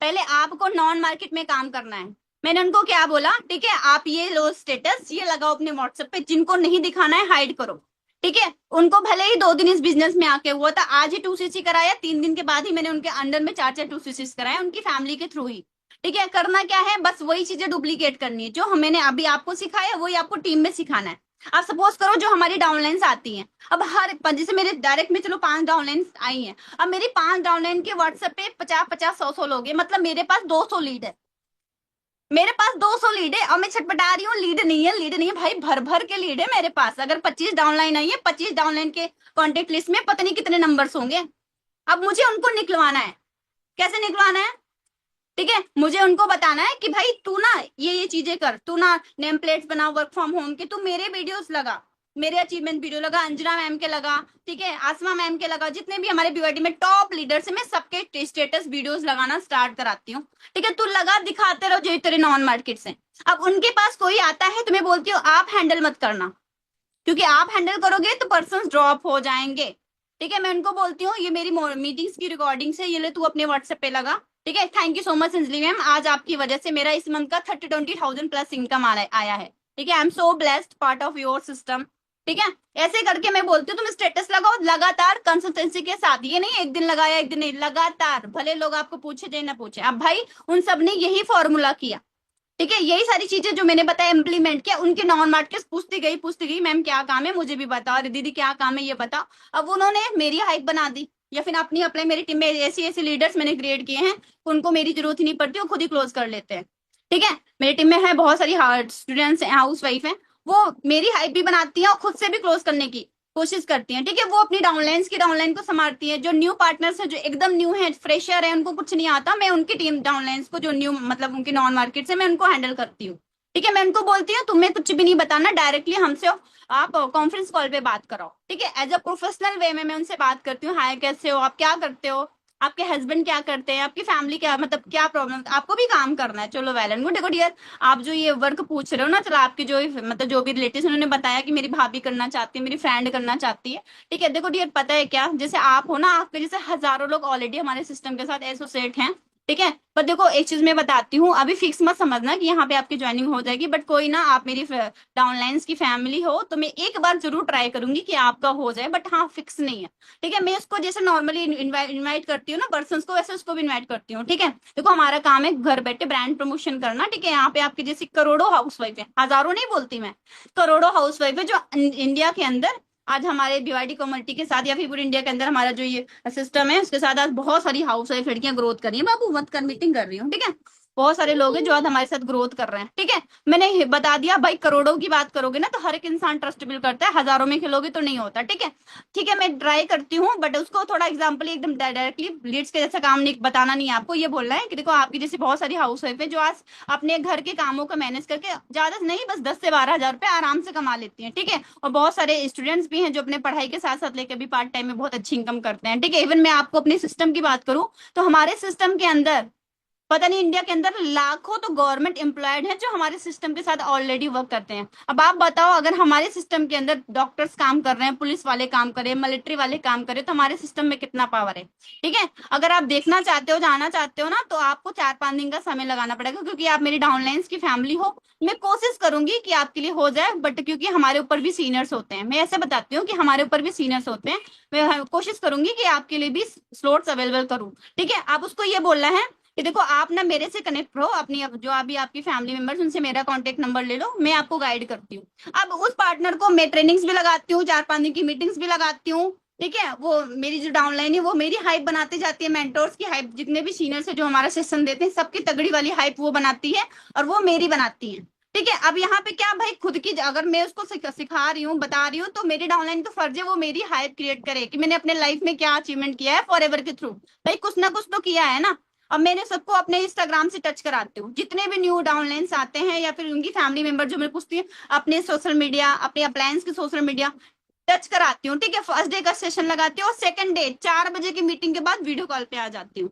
पहले आपको नॉन मार्केट में काम करना है। मैंने उनको क्या बोला, ठीक है आप ये लो स्टेटस ये लगाओ अपने व्हाट्सएप पे, जिनको नहीं दिखाना है हाइड करो। ठीक है, उनको भले ही 2 दिन इस बिजनेस में आके हुआ था, आज ही 2cc कराया, 3 दिन के बाद ही मैंने उनके अंडर में 4-4 2cc कराया उनकी फैमिली के थ्रू ही। ठीक है, करना क्या है, बस वही चीजें डुप्लीकेट करनी है जो मैंने अभी आपको सिखाया, वही आपको टीम में सिखाना है। आप सपोज करो जो हमारी डाउनलाइंस आती हैं, अब जैसे मेरे डायरेक्ट में चलो 5 डाउनलाइंस आई हैं, अब मेरी 5 डाउनलाइन के व्हाट्सएप पे 50-50 100 लोग हैं, मतलब मेरे पास 200 लीड है। मेरे पास 200 लीड है और मैं छटपटा रही हूँ लीड नहीं है, लीड नहीं है। भाई भर भर के लीड है मेरे पास। अगर 25 डाउनलाइन आई है, 25 डाउनलाइन के कॉन्टेक्ट लिस्ट में पता नहीं कितने नंबर्स होंगे। अब मुझे उनको निकलवाना है। कैसे निकलवाना है? ठीक है, मुझे उनको बताना है कि भाई तू ना ये चीजें कर, तू ना नेम प्लेट्स बना वर्क फ्रॉम होम के, तू मेरे वीडियोस लगा, मेरे अचीवमेंट वीडियो लगा, अंजना मैम के लगा, ठीक है आसमा मैम के लगा, जितने भी हमारे बीवाईटी में टॉप लीडर्स है मैं सबके स्टेटस वीडियोस लगाना स्टार्ट कराती हूँ। ठीक है, तू लगा दिखाते रहो जो तेरे नॉन मार्केट से। अब उनके पास कोई आता है तो मैं बोलती हूँ आप हैंडल मत करना, क्योंकि आप हैंडल करोगे तो पर्सन ड्रॉप हो जाएंगे। ठीक है, मैं उनको बोलती हूँ ये मेरी मीटिंग्स की रिकॉर्डिंग्स है, ये ले तू अपने व्हाट्सएप पे लगा। ठीक है, thank you so much Anjali ma'am, आज आपकी वजह से मेरा इस मंथ का 30-20,000 प्लस इनकम आया है। ठीक है, I am so blessed part of your system. ठीक है, ऐसे करके मैं बोलती हूँ तुम स्टेटस लगाओ लगातार कंसिस्टेंसी के साथ, ये नहीं एक दिन लगाया एक दिन नहीं, लगातार, भले लोग आपको पूछे चाहे ना पूछे। अब भाई उन सब ने यही फॉर्मूला किया। ठीक है, यही सारी चीजें जो मैंने बताया इम्प्लीमेंट किया, उनके नॉन मार्केट पूछती गई मैम क्या काम है मुझे भी बताओ, अरे दीदी क्या काम है ये बताओ। अब उन्होंने मेरी हाइप बना दी, या फिर अपनी अपने मेरी टीम में ऐसी ऐसी लीडर्स मैंने क्रिएट किए हैं, उनको मेरी जरूरत ही नहीं पड़ती, वो खुद ही क्लोज कर लेते हैं। ठीक है, मेरी टीम में है बहुत सारी स्टूडेंट्स हैं, हाउस वाइफ है, वो मेरी हाइप भी बनाती है और खुद से भी क्लोज करने की कोशिश करती हैं। ठीक है, वो अपनी डाउनलाइन को संभालती है। जो न्यू पार्टनर्स है जो एकदम न्यू है, फ्रेशर है, उनको कुछ नहीं आता, मैं उनकी टीम डाउनलाइंस को जो न्यू मतलब उनके नॉन मार्केट से मैं उनको हैंडल करती हूँ। ठीक है, मैं उनको बोलती हूँ तुम्हें कुछ भी नहीं बताना, डायरेक्टली हमसे आप कॉन्फ्रेंस कॉल पे बात करो। ठीक है, एज अ प्रोफेशनल वे में मैं उनसे बात करती हूँ, हाय कैसे हो आप, क्या करते हो, आपके हस्बैंड क्या करते हैं, आपकी फैमिली क्या मतलब क्या प्रॉब्लम, आपको भी काम करना है, चलो वेल एंड गुड। देखो डियर, आप जो ये वर्क पूछ रहे हो ना, चलो आपके जो मतलब जो भी रिलेटिव उन्होंने बताया कि मेरी भाभी करना चाहती है, मेरी फ्रेंड करना चाहती है। ठीक है, देखो डियर पता है क्या, जैसे आप हो ना, आपके जैसे हजारों लोग ऑलरेडी हमारे सिस्टम के साथ एसोसिएट हैं। ठीक है, पर देखो एक चीज मैं बताती हूँ, अभी फिक्स मत समझना कि यहाँ पे आपकी ज्वाइनिंग हो जाएगी, बट कोई ना, आप मेरी डाउनलाइंस की फैमिली हो तो मैं एक बार जरूर ट्राई करूंगी कि आपका हो जाए, बट हाँ फिक्स नहीं है। ठीक है, मैं उसको जैसे नॉर्मली इनवाइट करती हूँ ना पर्सन को, वैसे उसको भी इनवाइट करती हूँ। ठीक है, देखो हमारा काम है घर बैठे ब्रांड प्रमोशन करना। ठीक है, यहाँ पे आपके जैसे करोड़ों हाउस वाइफ है, हजारों नहीं बोलती मैं, करोड़ों हाउस वाइफ है जो इंडिया के अंदर आज हमारे बीवाईडी कम्युनिटी के साथ या फिर पूरी इंडिया के अंदर हमारा जो ये सिस्टम है उसके साथ आज बहुत सारी हाउस वाइफ लड़कियां ग्रोथ कर रही है। बाबू मत कर, मीटिंग कर रही हूँ। ठीक है, बहुत सारे लोग हैं जो आज हमारे साथ ग्रोथ कर रहे हैं, ठीक है। मैंने बता दिया भाई, करोड़ों की बात करोगे ना तो हर एक इंसान ट्रस्टेबल करता है, हजारों में खेलोगे तो नहीं होता, ठीक है। ठीक है, मैं ट्राई करती हूँ, बट उसको थोड़ा एग्जाम्पल एकदम डायरेक्टली लीड्स के जैसा काम नहीं बताना, नहीं है आपको, ये बोलना है कि देखो आपकी जैसी बहुत सारी हाउस वाइफ है जो आज अपने घर के कामों को मैनेज करके ज्यादा नहीं बस 10 से 12 हजार रुपए आराम से कमा लेती हैं, ठीक है। और बहुत सारे स्टूडेंट्स भी हैं जो अपने पढ़ाई के साथ साथ लेकर भी पार्ट टाइम में बहुत अच्छी इनकम करते हैं, ठीक है। इवन मैं आपको अपने सिस्टम की बात करूं तो हमारे सिस्टम के अंदर पता नहीं इंडिया के अंदर लाखों तो गवर्नमेंट एम्प्लॉयड हैं जो हमारे सिस्टम के साथ ऑलरेडी वर्क करते हैं। अब आप बताओ, अगर हमारे सिस्टम के अंदर डॉक्टर्स काम कर रहे हैं, पुलिस वाले काम कर रहे हैं, मिलिट्री वाले काम कर रहे हैं, तो हमारे सिस्टम में कितना पावर है, ठीक है। अगर आप देखना चाहते हो, जाना चाहते हो ना, तो आपको 4-5 दिन का समय लगाना पड़ेगा, क्योंकि आप मेरी डाउनलाइंस की फैमिली हो। मैं कोशिश करूंगी कि आपके लिए हो जाए, बट क्योंकि हमारे ऊपर भी सीनियर्स होते हैं, मैं ऐसे बताती हूँ कि हमारे ऊपर भी सीनियर्स होते हैं। मैं कोशिश करूंगी कि आपके लिए भी स्लॉट्स अवेलेबल करूँ, ठीक है। आप उसको ये बोलना है कि देखो आप ना मेरे से कनेक्ट रहो, अपनी जो अभी आपकी फैमिली मेंबर्स, उनसे मेरा कांटेक्ट नंबर ले लो, मैं आपको गाइड करती हूँ। अब उस पार्टनर को मैं ट्रेनिंग्स भी लगाती हूँ, 4-5 दिन की मीटिंग्स भी लगाती हूँ, ठीक है। वो मेरी जो डाउनलाइन है वो मेरी हाइप बनाती जाती है, मेंटोर्स की हाइप, जितने भी सीनियर्स है जो हमारा सेशन देते हैं सबकी तगड़ी वाली हाइप वो बनाती है, और वो मेरी बनाती है, ठीक है। अब यहाँ पे क्या भाई, खुद की अगर मैं उसको सिखा रही हूँ, बता रही हूँ, तो मेरी डाउनलाइन तो फर्ज है वो मेरी हाइप क्रिएट करे कि मैंने अपने लाइफ में क्या अचीवमेंट किया है फॉर एवर के थ्रू। भाई कुछ ना कुछ तो किया है ना। अब मैंने सबको अपने इंस्टाग्राम से टच कराती हूँ, जितने भी न्यू डाउनलाइंस आते हैं या फिर उनकी फैमिली मेंबर जो मेरे पूछती है, अपने सोशल मीडिया, अपने अप्लायंस की सोशल मीडिया टच कराती हूँ, ठीक है। फर्स्ट डे का सेशन लगाती हूँ और सेकंड डे 4 बजे की मीटिंग के बाद वीडियो कॉल पे आ जाती हूँ।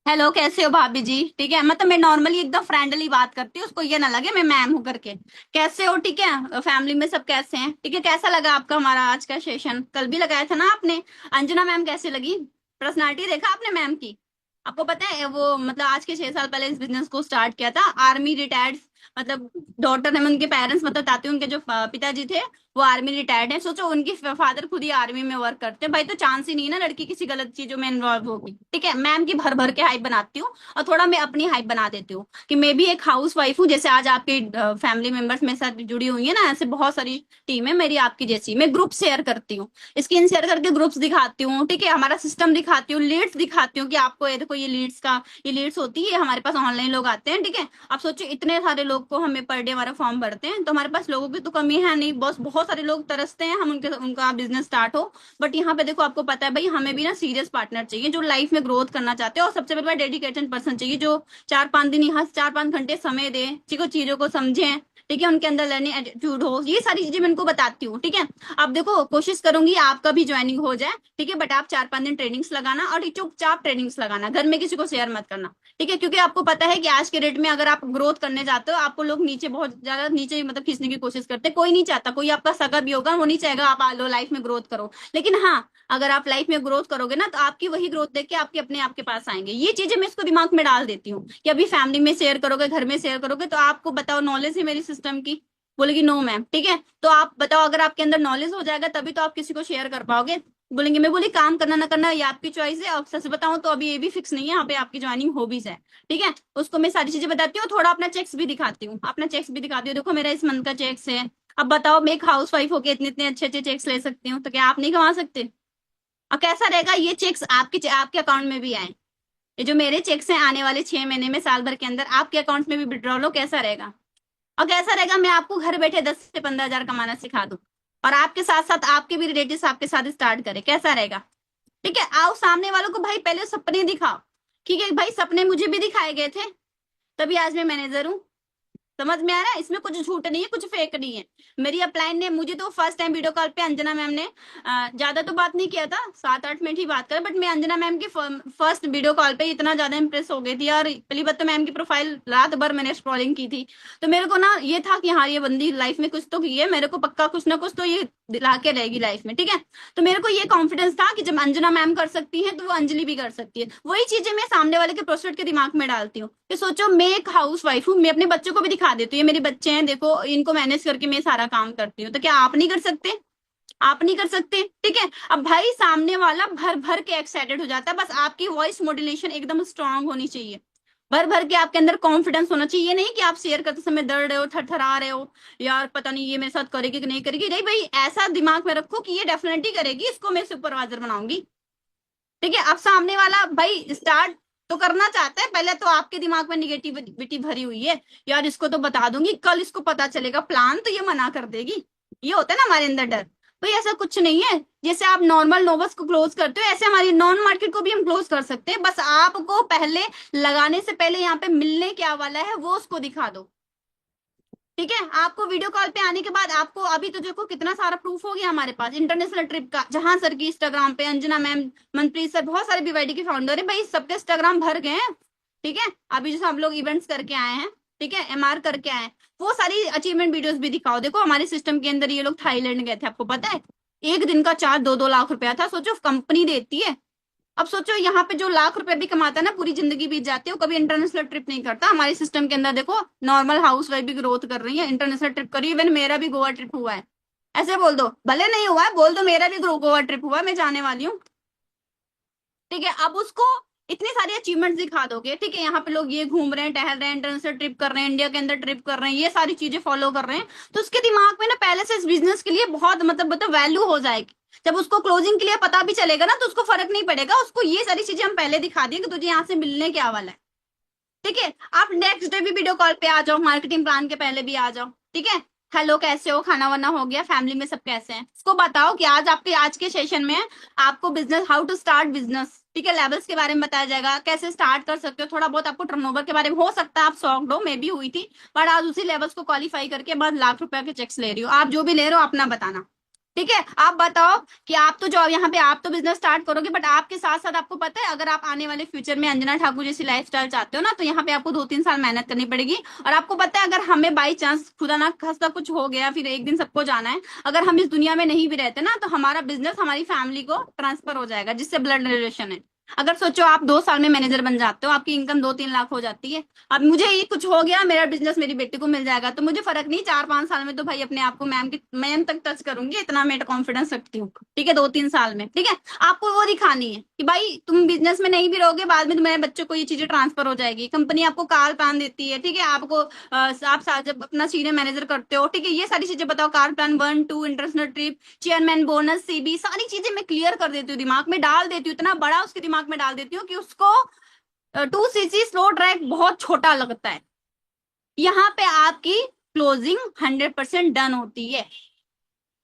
हेलो कैसे हो भाभी जी, ठीक है। मतलब मैं नॉर्मली एकदम फ्रेंडली बात करती हूँ, उसको ये ना लगे मैं मैम हूँ करके। कैसे हो, ठीक है, फैमिली में सब कैसे हैं, ठीक है। कैसा लगा आपका हमारा आज का सेशन, कल भी लगाया था ना आपने। अंजना मैम कैसे लगी, पर्सनालिटी देखा आपने मैम की। आपको पता है वो मतलब आज के 6 साल पहले इस बिजनेस को स्टार्ट किया था, आर्मी रिटायर्ड मतलब डॉटर है, उनके पेरेंट्स मतलब ताते उनके जो पिताजी थे वो आर्मी रिटायर्ड है। सोचो उनकी फादर खुद ही आर्मी में वर्क करते हैं, भाई तो चांस ही नहीं है ना लड़की किसी गलत चीजों में इन्वॉल्व होगी, ठीक है। मैम की भर भर के हाइप बनाती हूँ और थोड़ा मैं अपनी हाइप बना देती हूँ कि मैं भी एक हाउस वाइफ हूँ, जैसे आज आपके फैमिली मेंबर्स मेरे साथ जुड़ी हुई है ना, ऐसे बहुत सारी टीम है मेरी आपकी जैसी। मैं ग्रुप शेयर करती हूँ, स्क्रीन शेयर करके ग्रुप्स दिखाती हूँ, ठीक है। हमारा सिस्टम दिखाती हूँ, लीड्स दिखाती हूँ कि आपको ये देखो, ये लीड्स का ये लीड्स होती है, हमारे पास ऑनलाइन लोग आते हैं, ठीक है। आप सोचो इतने सारे लोग को हमें पर डे हमारा फॉर्म भरते हैं, तो हमारे पास लोगों की तो कमी है नहीं, बस बहुत सारे लोग तरसते हैं हम उनके उनका बिजनेस स्टार्ट हो। बट यहाँ पे देखो आपको पता है भाई, हमें भी ना सीरियस पार्टनर चाहिए जो लाइफ में ग्रोथ करना चाहते हैं, और सबसे पहले डेडिकेटेड पर्सन चाहिए जो 4-5 दिन यहाँ 4-5 घंटे समय दे, ठीक है, चीजों को समझे, ठीक है, उनके अंदर लर्निंग एटीट्यूड हो। ये सारी चीजें मैं उनको बताती हूँ, ठीक है। अब देखो कोशिश करूंगी आपका भी ज्वाइनिंग हो जाए, ठीक है, बट आप 4-5 दिन ट्रेनिंग्स लगाना और चुपचाप ट्रेनिंग्स लगाना, घर में किसी को शेयर मत करना, ठीक है। क्योंकि आपको पता है कि आज के डेट में अगर आप ग्रोथ करने जाते हो, आपको लोग नीचे बहुत ज्यादा नीचे मतलब खींचने की कोशिश करते हैं। कोई नहीं चाहता, कोई आपका सगा भी होगा वो नहीं चाहेगा आप लो लाइफ में ग्रोथ करो, लेकिन हाँ अगर आप लाइफ में ग्रोथ करोगे ना तो आपकी वही ग्रोथ देख के आपके अपने आपके पास आएंगे। ये चीजें मैं इसको दिमाग में डाल देती हूँ कि अभी फैमिली में शेयर करोगे, घर में शेयर करोगे, तो आपको बताओ नॉलेज है मेरी सिस्टम की, बोलेगी नो मैम, ठीक है। तो आप बताओ अगर आपके अंदर नॉलेज हो जाएगा तभी तो आप किसी को शेयर कर पाओगे। बोलेंगे मैं बोली काम करना ना करना ये आपकी चॉइस है, और सच बताऊं तो अभी ये भी फिक्स नहीं है यहाँ पे आपकी ज्वाइनिंग हो भी जाए, ठीक है। उसको मैं सारी चीजें बताती हूँ, थोड़ा अपना चेक्स भी दिखाती हूँ, अपना चेक्स भी दिखाती हूँ, देखो मेरा इस मंथ का चेक्स है। अब बताओ मैं एक हाउस वाइफ होकर इतने इतने अच्छे अच्छे चेक्स ले सकती हूँ, तो क्या आप नहीं कमा सकते। और कैसा रहेगा ये चेक्स आपके अकाउंट में भी आए, ये जो मेरे चेक्स हैं आने वाले 6 महीने में साल भर के अंदर आपके अकाउंट में भी विड्रॉल हो, कैसा रहेगा। और कैसा रहेगा मैं आपको घर बैठे 10 से 15 हजार कमाना सिखा दूं, और आपके साथ साथ आपके भी रिलेटिव्स आपके साथ स्टार्ट करें, कैसा रहेगा। ठीक है, आओ सामने वालों को भाई पहले सपने दिखाओ, ठीक है भाई सपने मुझे भी दिखाए गए थे, तभी आज मैं मैनेजर हूँ। समझ में आ रहा है, इसमें कुछ झूठ नहीं है, कुछ फेक नहीं है। मेरी अपलाइन ने मुझे तो फर्स्ट टाइम वीडियो कॉल पे अंजना मैम ने ज्यादा तो बात नहीं किया था, 7-8 मिनट ही बात कर, बट मैं अंजना मैम की फर्स्ट वीडियो कॉल पे इतना ज्यादा इंप्रेस हो गई थी। और पहली बात तो मैम की प्रोफाइल रात भर मैंने स्क्रॉलिंग की थी, तो मेरे को ना ये था कि हाँ ये बंदी लाइफ में कुछ तो की है, मेरे को पक्का कुछ ना कुछ तो ये दिला के रहेगी लाइफ में, ठीक है। तो मेरे को ये कॉन्फिडेंस था कि जब अंजना मैम कर सकती है तो वो अंजलि भी कर सकती है। वही चीजें मैं सामने वाले के प्रोस्पेक्ट के दिमाग में डालती हूँ कि सोचो मैं एक हाउस वाइफ हूँ, मैं अपने बच्चों को भी दिखा देती हूँ, ये मेरे बच्चे हैं देखो इनको मैनेज करके मैं सारा काम करती हूँ, तो क्या आप नहीं कर सकते। आप नहीं कर सकते, ठीक है। अब भाई सामने वाला भर भर के एक्साइटेड हो जाता है, बस आपकी वॉइस मॉड्यूलेशन एकदम स्ट्रांग होनी चाहिए, भर भर के आपके अंदर कॉन्फिडेंस होना चाहिए। ये नहीं कि आप शेयर करते समय डर रहे हो, थरथरा रहे हो, यार पता नहीं ये मेरे साथ करेगी कि नहीं करेगी। नहीं भाई ऐसा दिमाग में रखो कि ये डेफिनेटली करेगी, इसको मैं सुपरवाइजर बनाऊंगी, ठीक है। अब सामने वाला भाई स्टार्ट तो करना चाहता है, पहले तो आपके दिमाग में निगेटिविटी भरी हुई है, यार इसको तो बता दूंगी, कल इसको पता चलेगा प्लान तो ये मना कर देगी, ये होता है ना हमारे अंदर डर। भाई ऐसा कुछ नहीं है, जैसे आप नॉर्मल नोबस को क्लोज करते हो ऐसे हमारी नॉन मार्केट को भी हम क्लोज कर सकते हैं, बस आपको पहले लगाने से पहले यहाँ पे मिलने क्या वाला है वो उसको दिखा दो। ठीक है, आपको वीडियो कॉल पे आने के बाद आपको अभी तो देखो कितना सारा प्रूफ हो गया हमारे पास इंटरनेशनल ट्रिप का, जहां सर की इंस्टाग्राम पे, अंजना मैम, मनप्रीत सर, बहुत सारे बीवाईडी के फाउंडर है भाई, सबके इंस्टाग्राम भर गए हैं। ठीक है, अभी जो सब लोग इवेंट्स करके आए हैं, ठीक है, एमआर करके आए हैं, वो सारी अचीवमेंट वीडियोस भी दिखाओ। देखो हमारे सिस्टम के अंदर ये लोग थाईलैंड गए थे, आपको पता है, एक दिन का चार्ज 2-2 लाख रुपया था, सोचो कंपनी देती है। अब सोचो यहाँ पे जो लाख रुपए भी कमाता है ना, पूरी जिंदगी बीत जाती है, वो कभी इंटरनेशनल ट्रिप नहीं करता। हमारे सिस्टम के अंदर देखो नॉर्मल हाउस वाइफ भी ग्रोथ कर रही है, इंटरनेशनल ट्रिप करी, इवन मेरा भी गोवा ट्रिप हुआ है। ऐसे बोल दो, भले नहीं हुआ है बोल दो, मेरा भी गोवा ट्रिप हुआ है, मैं जाने वाली हूँ। ठीक है, अब उसको इतनी सारी अचीवमेंट दिखा दोगे, ठीक है, यहाँ पे लोग ये घूम रहे हैं, टहल रहे हैं, इंटरनेशनल ट्रिप कर रहे हैं, इंडिया के अंदर ट्रिप कर रहे हैं, ये सारी चीजें फॉलो कर रहे हैं, तो उसके दिमाग में ना पहले से इस बिजनेस के लिए बहुत मतलब वैल्यू हो जाएगी। जब उसको क्लोजिंग के लिए पता भी चलेगा ना तो उसको फर्क नहीं पड़ेगा, उसको ये सारी चीजें हम पहले दिखा दिए कि तुझे यहाँ से मिलने क्या वाला है। ठीक है, आप नेक्स्ट डे भी वीडियो कॉल पे आ जाओ, मार्केटिंग प्लान के पहले भी आ जाओ। ठीक है, हेलो कैसे हो, खाना वाना हो गया, फैमिली में सब कैसे हैं, उसको बताओ कि आज आपके आज के सेशन में आपको business, how to start business, ठीक है, लेवल्स के बारे में बताया जाएगा, कैसे स्टार्ट कर सकते हो, थोड़ा बहुत आपको टर्नओवर के बारे में हो सकता है आप शॉक्ड हो, मैं भी हुई थी, बट आज उसी लेवल्स को क्वालिफाई करके बाद लाख रुपए के चेक्स ले रही हो। आप जो भी ले रहे हो अपना बताना। ठीक है, आप बताओ कि आप तो जो यहाँ पे आप तो बिजनेस स्टार्ट करोगे, बट आपके साथ साथ आपको पता है अगर आप आने वाले फ्यूचर में अंजना ठाकुर जैसी लाइफस्टाइल चाहते हो ना, तो यहाँ पे आपको 2-3 साल मेहनत करनी पड़ेगी। और आपको पता है अगर हमें बाई चांस खुदा ना खास्ता कुछ हो गया, फिर एक दिन सबको जाना है, अगर हम इस दुनिया में नहीं भी रहते ना, तो हमारा बिजनेस हमारी फैमिली को ट्रांसफर हो जाएगा, जिससे ब्लड रिलेशन है। अगर सोचो आप 2 साल में मैनेजर बन जाते हो, आपकी इनकम 2-3 लाख हो जाती है। अब मुझे ये कुछ हो गया, मेरा बिजनेस मेरी बेटी को मिल जाएगा, तो मुझे फर्क नहीं, 4-5 साल में तो भाई अपने आप को मैम तक टच करूंगी, इतना मैं कॉन्फिडेंस रखती हूँ। ठीक है, 2-3 साल में। ठीक है, आपको वो दिखानी है कि भाई तुम बिजनेस में नहीं भी रहोगे, बाद में तुम्हारे बच्चों को ये चीजें ट्रांसफर हो जाएगी, कंपनी आपको कार प्लान देती है। ठीक है, आपको आप जब अपना सीनियर मैनेजर करते हो, ठीक है, ये सारी चीजें बताओ, car plan 1-2, international trip, chairman bonus, CB, सारी चीजें मैं क्लियर कर देती हूँ, दिमाग में डाल देती हूँ, इतना बड़ा उसके दिमाग में डाल देती हूँ कि उसको 2cc स्लो ट्रैक बहुत छोटा लगता है। यहाँ पे आपकी क्लोजिंग 100% डन होती है।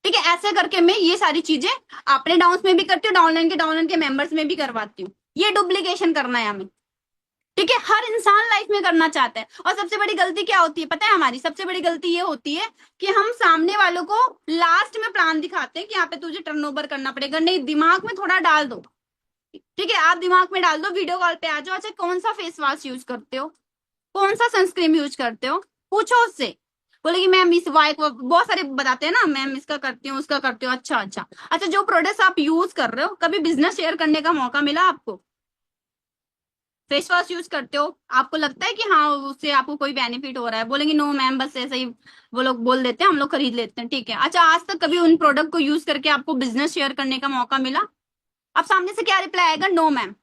ठीक है, ऐसे करके मैं ये सारी चीजें अपने डाउन्स में भी करती हूँ, डाउनलाइन के मेंबर्स में भी करवाती हूँ। ये डुप्लीकेशन करना है हमें। ठीक है, हर इंसान लाइफ में करना चाहता है, और सबसे बड़ी गलती क्या होती है पता है, हमारी सबसे बड़ी गलती ये होती है कि हम सामने वालों को लास्ट में प्लान दिखाते हैं कि यहाँ पे तुझे टर्नओवर करना पड़ेगा, नहीं, दिमाग में थोड़ा डाल दो। ठीक है, आप दिमाग में डाल दो, वीडियो कॉल पे आ जाओ, अच्छा कौन सा फेस वॉश यूज करते हो, कौन सा सनस्क्रीन यूज करते हो, पूछो उससे। बोलेगी मैम इस वाई को, बहुत सारे बताते हैं ना, मैम इसका करती हूँ उसका करती हूँ, अच्छा अच्छा अच्छा, जो प्रोडक्ट्स आप यूज कर रहे हो, कभी बिजनेस शेयर करने का मौका मिला आपको? फेस वॉश यूज करते हो, आपको लगता है कि हाँ उससे आपको कोई बेनिफिट हो रहा है? बोलेंगे नो मैम, बस ऐसे ही वो लोग बोल देते हैं, हम लोग खरीद लेते हैं। ठीक है, अच्छा आज तक कभी उन प्रोडक्ट को यूज करके आपको बिजनेस शेयर करने का मौका मिला? अब सामने से क्या रिप्लाई आएगा? No ma'am.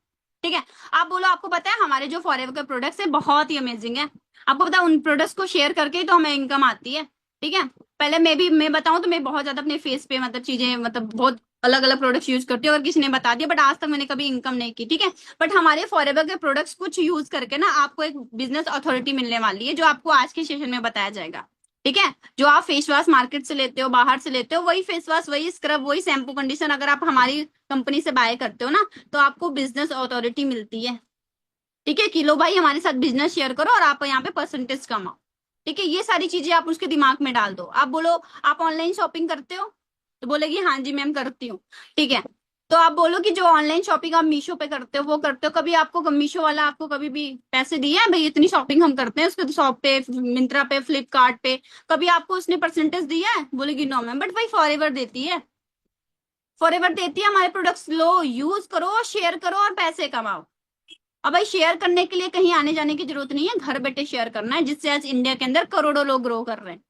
ठीक है, आप बोलो आपको पता है हमारे जो फॉरएवर के प्रोडक्ट्स है बहुत ही अमेजिंग है, आपको पता है उन प्रोडक्ट्स को शेयर करके ही तो हमें इनकम आती है। ठीक है, पहले मैं बताऊं तो मैं बहुत ज्यादा अपने फेस पे मतलब चीजें मतलब बहुत अलग अलग प्रोडक्ट्स यूज करती हूँ, और किसी ने बता दिया, बट आज तक मैंने कभी इनकम नहीं की। ठीक है, बट हमारे फॉरएवर के प्रोडक्ट्स कुछ यूज करके ना आपको एक बिजनेस अथॉरिटी मिलने वाली है, जो आपको आज के सेशन में बताया जाएगा। ठीक है, जो आप फेस वॉश मार्केट से लेते हो, बाहर से लेते हो, वही फेस वॉश, वही स्क्रब, वही शैम्पू कंडीशनर अगर आप हमारी कंपनी से बाय करते हो ना, तो आपको बिजनेस अथॉरिटी मिलती है। ठीक है, कि लो भाई हमारे साथ बिजनेस शेयर करो और आप यहाँ पे परसेंटेज कमाओ। ठीक है, ये सारी चीजें आप उसके दिमाग में डाल दो। आप बोलो आप ऑनलाइन शॉपिंग करते हो, तो बोलेगी हाँ जी मैम करती हूँ। ठीक है, तो आप बोलो कि जो ऑनलाइन शॉपिंग आप मीशो पे करते हो वो करते हो, कभी आपको मीशो वाला आपको कभी भी पैसे दिए हैं भाई इतनी शॉपिंग हम करते हैं उसके शॉप पे, मिंत्रा पे, फ्लिपकार्ट पे, कभी आपको उसने परसेंटेज दिया है? बोलेगी नो मैम, बट भाई फॉरएवर देती है, फॉरएवर देती है हमारे प्रोडक्ट्स, लो यूज करो, शेयर करो और पैसे कमाओ। अब भाई शेयर करने के लिए कहीं आने जाने की जरूरत नहीं है, घर बैठे शेयर करना है, जिससे आज इंडिया के अंदर करोड़ों लोग ग्रो कर रहे हैं।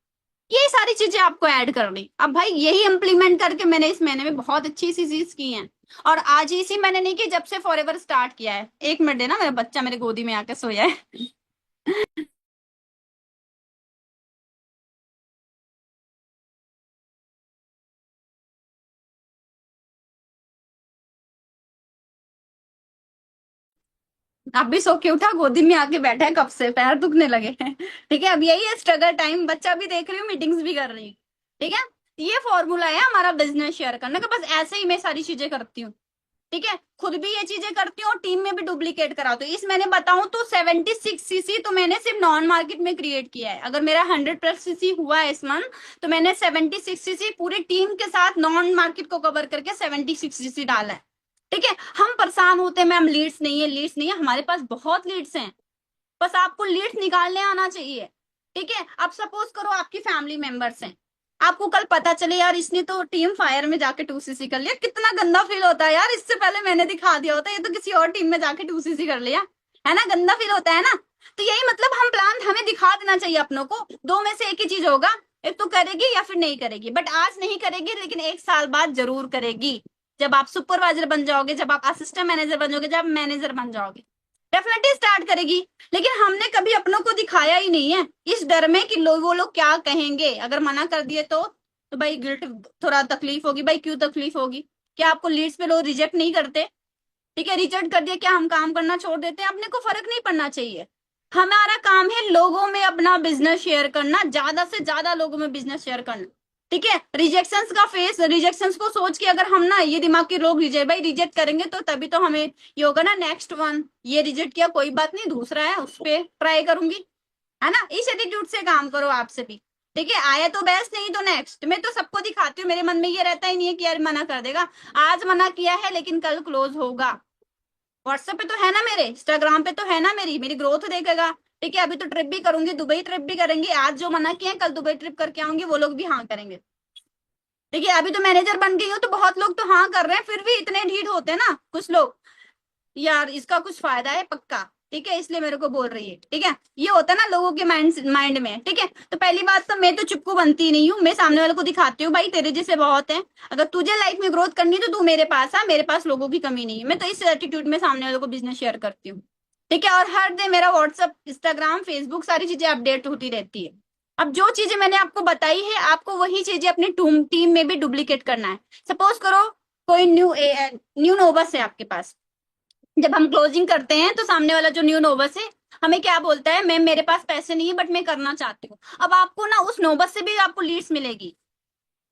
ये सारी चीजें आपको ऐड करनी, अब भाई यही इंप्लीमेंट करके मैंने इस महीने में बहुत अच्छी सी चीज की है, और आज ही इसी मैंने नहीं की, जब से फॉरएवर स्टार्ट किया है। 1 मिनट देना, मेरा बच्चा मेरे गोदी में आके सोया है। आप भी सो के उठा, गोदी में आके बैठा है कब से, पैर दुखने लगे हैं। ठीक है, अब यही है स्ट्रगल टाइम, बच्चा भी देख रही हूँ, मीटिंग्स भी कर रही हूँ। ठीक है, ये फॉर्मूला है हमारा बिजनेस शेयर करने का, बस ऐसे ही मैं सारी चीजें करती हूँ। ठीक है, खुद भी ये चीजें करती हूँ और टीम में भी डुप्लीकेट कराती हूँ। इस मैंने बताऊं तो 76 सीसी तो मैंने सिर्फ नॉन मार्केट में क्रिएट किया है। अगर मेरा 100+ सीसी हुआ है इस मंथ, तो मैंने 76 सीसी पूरी टीम के साथ नॉन मार्केट को कवर करके 76 सीसी डाला है। ठीक है, हम परेशान होते हैं मैम, लीड्स नहीं है, लीड्स नहीं है, हमारे पास बहुत लीड्स हैं, बस आपको लीड्स निकालने आना चाहिए। ठीक है, अब सपोज करो आपकी फैमिली मेंबर्स हैं, आपको कल पता चले यार इसने तो टीम फायर में जाके 2 सीसी कर लिया, कितना गंदा फील होता है यार, इससे पहले मैंने दिखा दिया होता, ये तो किसी और टीम में जाके 2 सीसी कर लिया, है ना, गंदा फील होता है ना। तो यही मतलब, हम प्लान हमें दिखा देना चाहिए अपनों को, दो में से एक ही चीज होगा, एक तो करेगी या फिर नहीं करेगी, बट आज नहीं करेगी लेकिन 1 साल बाद जरूर करेगी, जब आप सुपरवाइजर बन जाओगे, जब आप असिस्टेंट मैनेजर बन जाओगे, जब मैनेजर बन जाओगे, डेफिनेटली स्टार्ट करेगी। लेकिन हमने कभी अपनों को दिखाया ही नहीं है, इस डर में कि लोग, वो लोग क्या कहेंगे, अगर मना कर दिए तो भाई गिल्ट, थोड़ा तकलीफ होगी, भाई क्यों तकलीफ होगी, क्या आपको लीड्स पे लोग रिजेक्ट नहीं करते? ठीक है, रिजेक्ट कर दिया क्या हम काम करना छोड़ देते हैं? अपने को फर्क नहीं पड़ना चाहिए, हमारा काम है लोगों में अपना बिजनेस शेयर करना, ज्यादा से ज्यादा लोगों में बिजनेस शेयर करना। ठीक है, रिजेक्शंस का फेस, रिजेक्शंस को सोच के अगर हम ना ये दिमाग के लोग रिजेक्ट, भाई रिजेक्ट करेंगे तो तभी तो हमें ये होगा ना, नेक्स्ट वन, ये रिजेक्ट किया कोई बात नहीं, दूसरा है उस पर ट्राई करूंगी, है ना, इस एटीट्यूड से काम करो आपसे भी। ठीक है, आया तो बेस्ट, नहीं तो नेक्स्ट, मैं तो सबको दिखाती हूँ, मेरे मन में ये रहता ही नहीं है कि यार मना कर देगा, आज मना किया है लेकिन कल क्लोज होगा। व्हाट्सएप पे तो है ना मेरे, इंस्टाग्राम पे तो है ना, मेरी मेरी ग्रोथ देखेगा। ठीक है, अभी तो ट्रिप भी करूंगी, दुबई ट्रिप भी करेंगे, आज जो मना किया है कल दुबई ट्रिप करके आऊंगी, वो लोग भी हाँ करेंगे। ठीक है, अभी तो मैनेजर बन गई हूँ तो बहुत लोग तो हाँ कर रहे हैं, फिर भी इतने ढीठ होते हैं ना कुछ लोग, यार इसका कुछ फायदा है पक्का, ठीक है, इसलिए मेरे को बोल रही है। ठीक है, ये होता है ना लोगों के माइंड माइंड में। ठीक है, तो पहली बात तो मैं तो चुपकू बनती नहीं हूँ, मैं सामने वाले को दिखाती हूँ भाई तेरे जैसे बहुत है, अगर तुझे लाइफ में ग्रोथ करनी है तो तू मेरे पास आ, मेरे पास लोगों की कमी नहीं है, मैं तो इस एटीट्यूड में सामने वाले को बिजनेस शेयर करती हूँ। ठीक है, और हर दिन मेरा व्हाट्सअप, इंस्टाग्राम, फेसबुक सारी चीजें अपडेट होती रहती है। अब जो चीजें मैंने आपको बताई है, आपको वही चीजें अपनी टीम में भी डुप्लीकेट करना है। सपोज करो कोई न्यू नोबस है आपके पास, जब हम क्लोजिंग करते हैं तो सामने वाला जो न्यू नोबस है हमें क्या बोलता है, मैम मेरे पास पैसे नहीं है बट मैं करना चाहती हूँ। अब आपको ना उस नोबत से भी आपको लीड्स मिलेगी।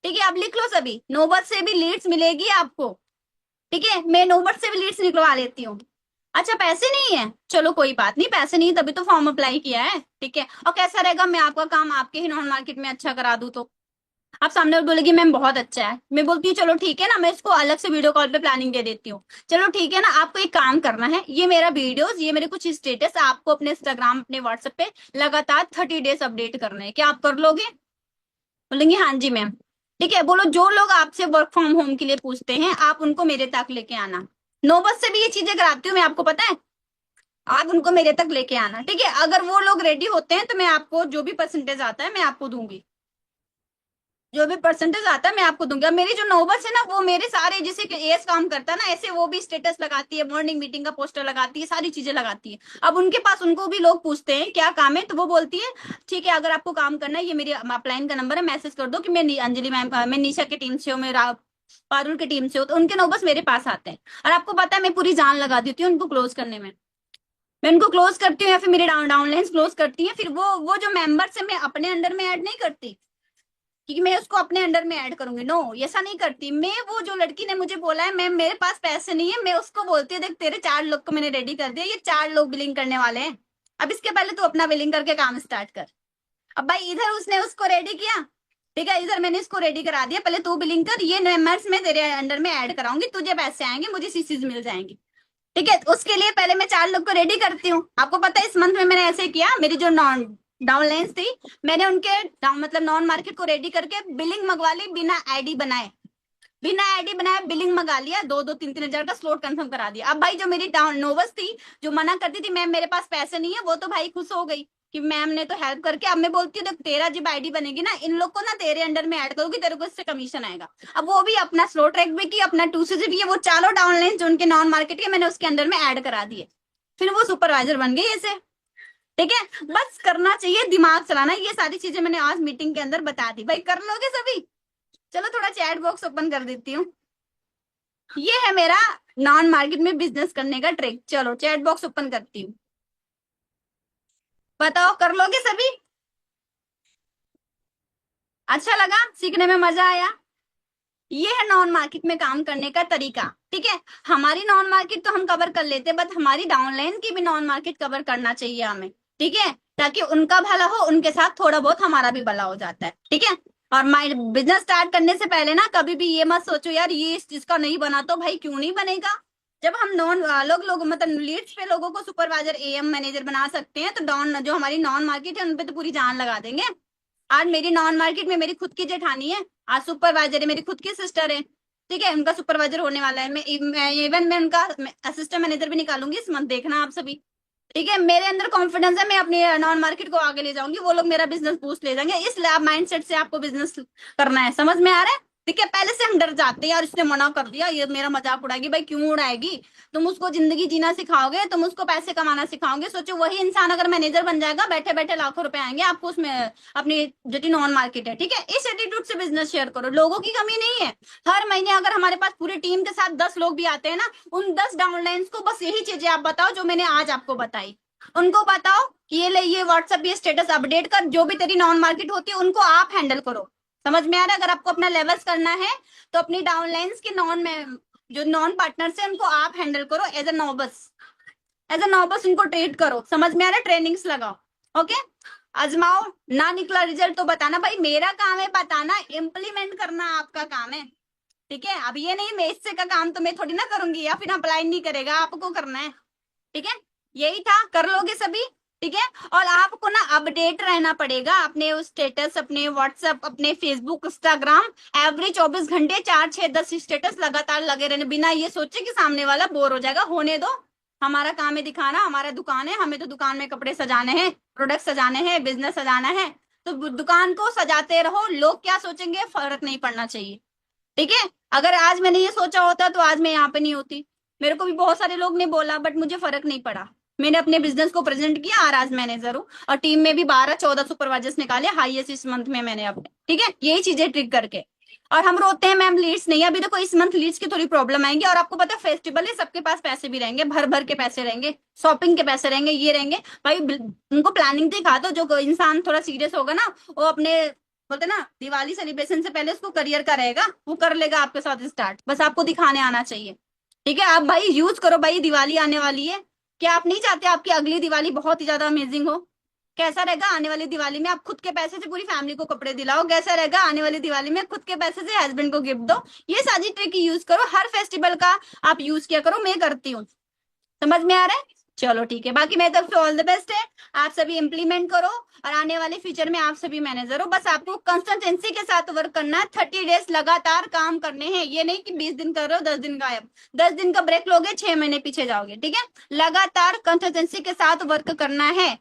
ठीक है, आप लिख लो सभी, नोबत से भी लीड्स मिलेगी आपको। ठीक है, मैं नोबत से भी लीड्स निकलवा लेती हूँ। अच्छा पैसे नहीं है, चलो कोई बात नहीं, पैसे नहीं तभी तो फॉर्म अप्लाई किया है। ठीक है, और कैसा रहेगा, मैं आपका काम आपके ही नॉन मार्केट में अच्छा करा दूं तो आप सामने वाले बोलेगी मैम बहुत अच्छा है, मैं बोलती हूँ चलो ठीक है ना, मैं इसको अलग से वीडियो कॉल पे प्लानिंग दे देती हूँ। चलो ठीक है ना, आपको एक काम करना है, ये मेरा वीडियोस, ये मेरे कुछ स्टेटस आपको अपने इंस्टाग्राम, अपने व्हाट्सएप पे लगातार 30 डेज अपडेट करना है, क्या आप कर लोगे? बोलेंगे हाँ जी मैम। ठीक है, बोलो जो लोग आपसे वर्क फ्रॉम होम के लिए पूछते हैं आप उनको मेरे तक लेके आना, नौबत से भी ये चीजें कराती हूँ मैं, आपको पता है, आप उनको मेरे तक लेके आना। ठीक है, अगर वो लोग रेडी होते हैं तो मैं आपको जो भी परसेंटेज आता है मैं आपको दूंगी, जो भी परसेंटेज आता है मैं आपको दूंगी। अब मेरी जो नौबत है ना, वो मेरे सारे जैसे एस काम करता है ना, ऐसे वो भी स्टेटस लगाती है, मॉर्निंग मीटिंग का पोस्टर लगाती है, सारी चीजें लगाती है। अब उनके पास, उनको भी लोग पूछते हैं क्या काम है, तो वो बोलती है ठीक है अगर आपको काम करना है, ये मेरी अपलाइन का नंबर है, मैसेज कर दो कि मैं अंजलि मैम, मैं निशा की टीम से हूँ, मैं पारुल की टीम से हूँ, तो उनके नौबत मेरे पास आते हैं। और आपको पता है मैं पूरी जान लगा देती हूँ उनको क्लोज करने में, मैं उनको क्लोज करती हूँ या फिर मेरे डाउनलाइंस क्लोज करती है। फिर वो जो मेंबर्स है मैं अपने अंडर में ऐड नहीं करती कि मैं उसको अपने अंडर में ऐड करूंगी, नो ऐसा नहीं करती मैं। वो जो लड़की ने मुझे बोला है मैम मेरे पास पैसे नहीं है, मैं उसको बोलती है देख तेरे 4 लोग को मैंने रेडी कर दिया, ये 4 लोग बिलिंग करने वाले हैं, अब इसके पहले तू अपना बिलिंग करके काम स्टार्ट कर। अब भाई इधर उसने उसको रेडी किया, ठीक है, इधर मैंने इसको रेडी करा दिया, पहले तू बिलिंग कर, ये मेंबर्स में तेरे अंडर में ऐड कराऊंगी, तुझे पैसे आएंगे, मुझे सीसीज मिल जाएंगी। ठीक है, उसके लिए पहले मैं 4 लोग को रेडी करती हूँ। आपको पता है इस मंथ में मैंने ऐसे किया, मेरी जो नॉन डाउनलाइंस थी, मैंने उनके मतलब नॉन मार्केट को रेडी करके बिलिंग मंगवा ली, बिना आईडी बनाए, बिना आईडी बनाए बिलिंग मंगा लिया, 2-2 3-3 हजार का स्लॉट कंफर्म करा दिया। अब भाई जो मेरी डाउन नोवस थी, जो मना करती थी मैम मेरे पास पैसे नहीं है, वो तो भाई खुश हो गई कि मैम ने तो हेल्प करके। अब मैं बोलती हूँ देख तेरा जब आईडी बनेगी ना, इन लोग को ना तेरे अंडर में ऐड करूंगी, तेरे को इससे कमीशन आएगा। अब वो भी अपना स्लो ट्रैक भी की, अपना 2 CC भी है, वो चारों डाउनलाइन जो उनके नॉन मार्केट के मैंने उसके अंडर में ऐड करा दिए, फिर वो सुपरवाइजर बन गई ऐसे। ठीक है, बस करना चाहिए, दिमाग चलाना, ये सारी चीजें मैंने आज मीटिंग के अंदर बता दी, भाई कर लोगे सभी? चलो थोड़ा चैट बॉक्स ओपन कर देती हूँ, ये है मेरा नॉन मार्केट में बिजनेस करने का ट्रिक। चलो चैट बॉक्स ओपन करती हूँ, बताओ कर लोगे सभी? अच्छा लगा, सीखने में मजा आया? ये है नॉन मार्केट में काम करने का तरीका। ठीक है, हमारी नॉन मार्केट तो हम कवर कर लेते हैं, बट हमारी डाउनलाइन की भी नॉन मार्केट कवर करना चाहिए हमें। ठीक है, ताकि उनका भला हो, उनके साथ थोड़ा बहुत हमारा भी भला हो जाता है। ठीक है, और माइंड बिजनेस स्टार्ट करने से पहले ना कभी भी ये मत सोचो यार ये इस चीज का नहीं बना तो भाई क्यों नहीं बनेगा। जब हम नॉन लोग मतलब लीड्स पे लोगों को सुपरवाइजर एएम मैनेजर बना सकते हैं, तो डाउन जो हमारी नॉन मार्केट है उन पे तो पूरी जान लगा देंगे। आज मेरी नॉन मार्केट में मेरी खुद की जेठानी है, आज सुपरवाइजर है मेरी खुद की सिस्टर है। ठीक है, उनका सुपरवाइजर होने वाला है, मैं इवन मैं उनका असिस्टेंट मैनेजर भी निकालूंगी इस मंथ, देखना आप सभी। ठीक है, मेरे अंदर कॉन्फिडेंस है, मैं अपनी नॉन मार्केट को आगे ले जाऊंगी, वो लोग मेरा बिजनेस बूस्ट ले जाएंगे। इस लैब माइंडसेट से आपको बिजनेस करना है, समझ में आ रहा है? ठीक है, पहले से हम डर जाते हैं यार इसने मना कर दिया, ये मेरा मजाक उड़ाएगी। भाई क्यों उड़ाएगी? तुम उसको जिंदगी जीना सिखाओगे, तुम उसको पैसे कमाना सिखाओगे। सोचो वही इंसान अगर मैनेजर बन जाएगा, बैठे बैठे लाखों रुपए आएंगे आपको उसमें, अपनी जो नॉन मार्केट है। ठीक है, इस एटीट्यूड से बिजनेस शेयर करो, लोगों की कमी नहीं है। हर महीने अगर हमारे पास पूरी टीम के साथ 10 लोग भी आते हैं ना, उन 10 डाउनलाइंस को बस यही चीजें आप बताओ जो मैंने आज आपको बताई। उनको बताओ कि ये ले, ये व्हाट्सएप ये स्टेटस अपडेट कर, जो भी तेरी नॉन मार्केट होती है उनको आप हैंडल करो। समझ में आ रहा है? अगर आपको अपना लेवल्स करना है तो अपनी डाउनलाइंस के नॉन में जो नॉन पार्टनर्स है उनको आप हैंडल करो एज ए नोबस, एज ए नोबस उनको ट्रीट करो। समझ में आ रहा है? ट्रेनिंग्स लगाओ। ओके, आजमाओ, ना निकला रिजल्ट तो बताना। भाई मेरा काम है बताना, इम्प्लीमेंट करना आपका काम है। ठीक है, अब ये नहीं मैं इससे का काम तो मैं थोड़ी ना करूंगी या फिर अप्लाई नहीं करेगा, आपको करना है। ठीक है, यही था, कर लोगे सभी? ठीक है, और आपको ना अपडेट रहना पड़ेगा अपने उस स्टेटस, अपने व्हाट्सएप, अपने फेसबुक, इंस्टाग्राम, एवरी 24 घंटे 4 6 10 स्टेटस लगातार लगे रहने, बिना ये सोचे कि सामने वाला बोर हो जाएगा। होने दो, हमारा काम है दिखाना, हमारा दुकान है, हमें तो दुकान में कपड़े सजाने हैं, प्रोडक्ट सजाने हैं, बिजनेस सजाना है। तो दुकान को सजाते रहो, लोग क्या सोचेंगे फर्क नहीं पड़ना चाहिए। ठीक है, अगर आज मैंने ये सोचा होता तो आज मैं यहाँ पे नहीं होती। मेरे को भी बहुत सारे लोग ने बोला, बट मुझे फर्क नहीं पड़ा। मैंने अपने बिजनेस को प्रेजेंट किया और आज मैनेजर हूँ, और टीम में भी 12 14 सुपरवाइजर्स निकाले हाईएस्ट इस मंथ में मैंने अपने। ठीक है, यही चीजें ट्रिक करके। और हम रोते हैं मैम लीड्स नहीं, अभी देखो इस मंथ लीड्स की थोड़ी प्रॉब्लम आएंगी, और आपको पता है फेस्टिवल है, सबके पास पैसे भी रहेंगे, भर भर के पैसे रहेंगे, शॉपिंग के पैसे रहेंगे, ये रहेंगे। भाई उनको प्लानिंग दिखा दो, जो इंसान थोड़ा सीरियस होगा ना, वो अपने बोलते ना दिवाली सेलिब्रेशन से पहले उसको करियर का रहेगा, वो कर लेगा आपके साथ स्टार्ट, बस आपको दिखाने आना चाहिए। ठीक है, आप भाई यूज करो, भाई दिवाली आने वाली है, क्या आप नहीं चाहते आपकी अगली दिवाली बहुत ही ज्यादा अमेजिंग हो? कैसा रहेगा आने वाली दिवाली में आप खुद के पैसे से पूरी फैमिली को कपड़े दिलाओ, कैसा रहेगा आने वाली दिवाली में खुद के पैसे से हस्बैंड को गिफ्ट दो। ये सारी ट्रिक यूज करो, हर फेस्टिवल का आप यूज किया करो, मैं करती हूँ। समझ में आ रहा है? चलो ठीक है, बाकी मेरी तरफ से ऑल द बेस्ट है, आप सभी इंप्लीमेंट करो, और आने वाले फ्यूचर में आप सभी मैनेजर हो। बस आपको कंसिस्टेंसी के साथ वर्क करना है, 30 डेज लगातार काम करने हैं, ये नहीं कि 20 दिन कर रहे हो 10 दिन गायब, 10 दिन का ब्रेक लोगे 6 महीने पीछे जाओगे। ठीक है, लगातार कंसिस्टेंसी के साथ वर्क करना है।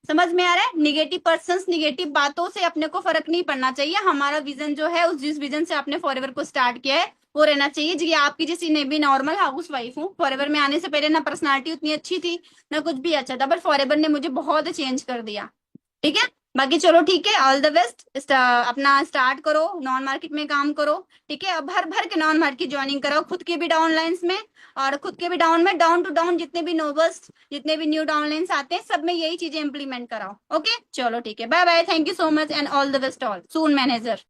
समझ में आ रहा है? निगेटिव पर्संस, निगेटिव बातों से अपने को फर्क नहीं पड़ना चाहिए। हमारा विजन जो है, उस जिस विजन से आपने फॉरएवर को स्टार्ट किया है वो रहना चाहिए। जी आपकी जैसी ने भी नॉर्मल हाउस वाइफ हूँ, फॉरएवर में आने से पहले ना पर्सनालिटी उतनी अच्छी थी ना कुछ भी अच्छा था, बट फॉरएवर ने मुझे बहुत चेंज कर दिया। ठीक है, बाकी चलो ठीक है, ऑल द बेस्ट, अपना स्टार्ट करो, नॉन मार्केट में काम करो। ठीक है, अब भर भर के नॉन मार्केट ज्वाइनिंग कराओ, खुद के भी डाउन लाइन्स में और खुद के भी डाउन में, डाउन टू डाउन जितने भी नोबल्स, जितने भी न्यू डाउन लाइन्स आते हैं सब में यही चीजें इंप्लीमेंट कराओ। ओके चलो ठीक है, bye bye, thank you so much and all the best, all soon manager.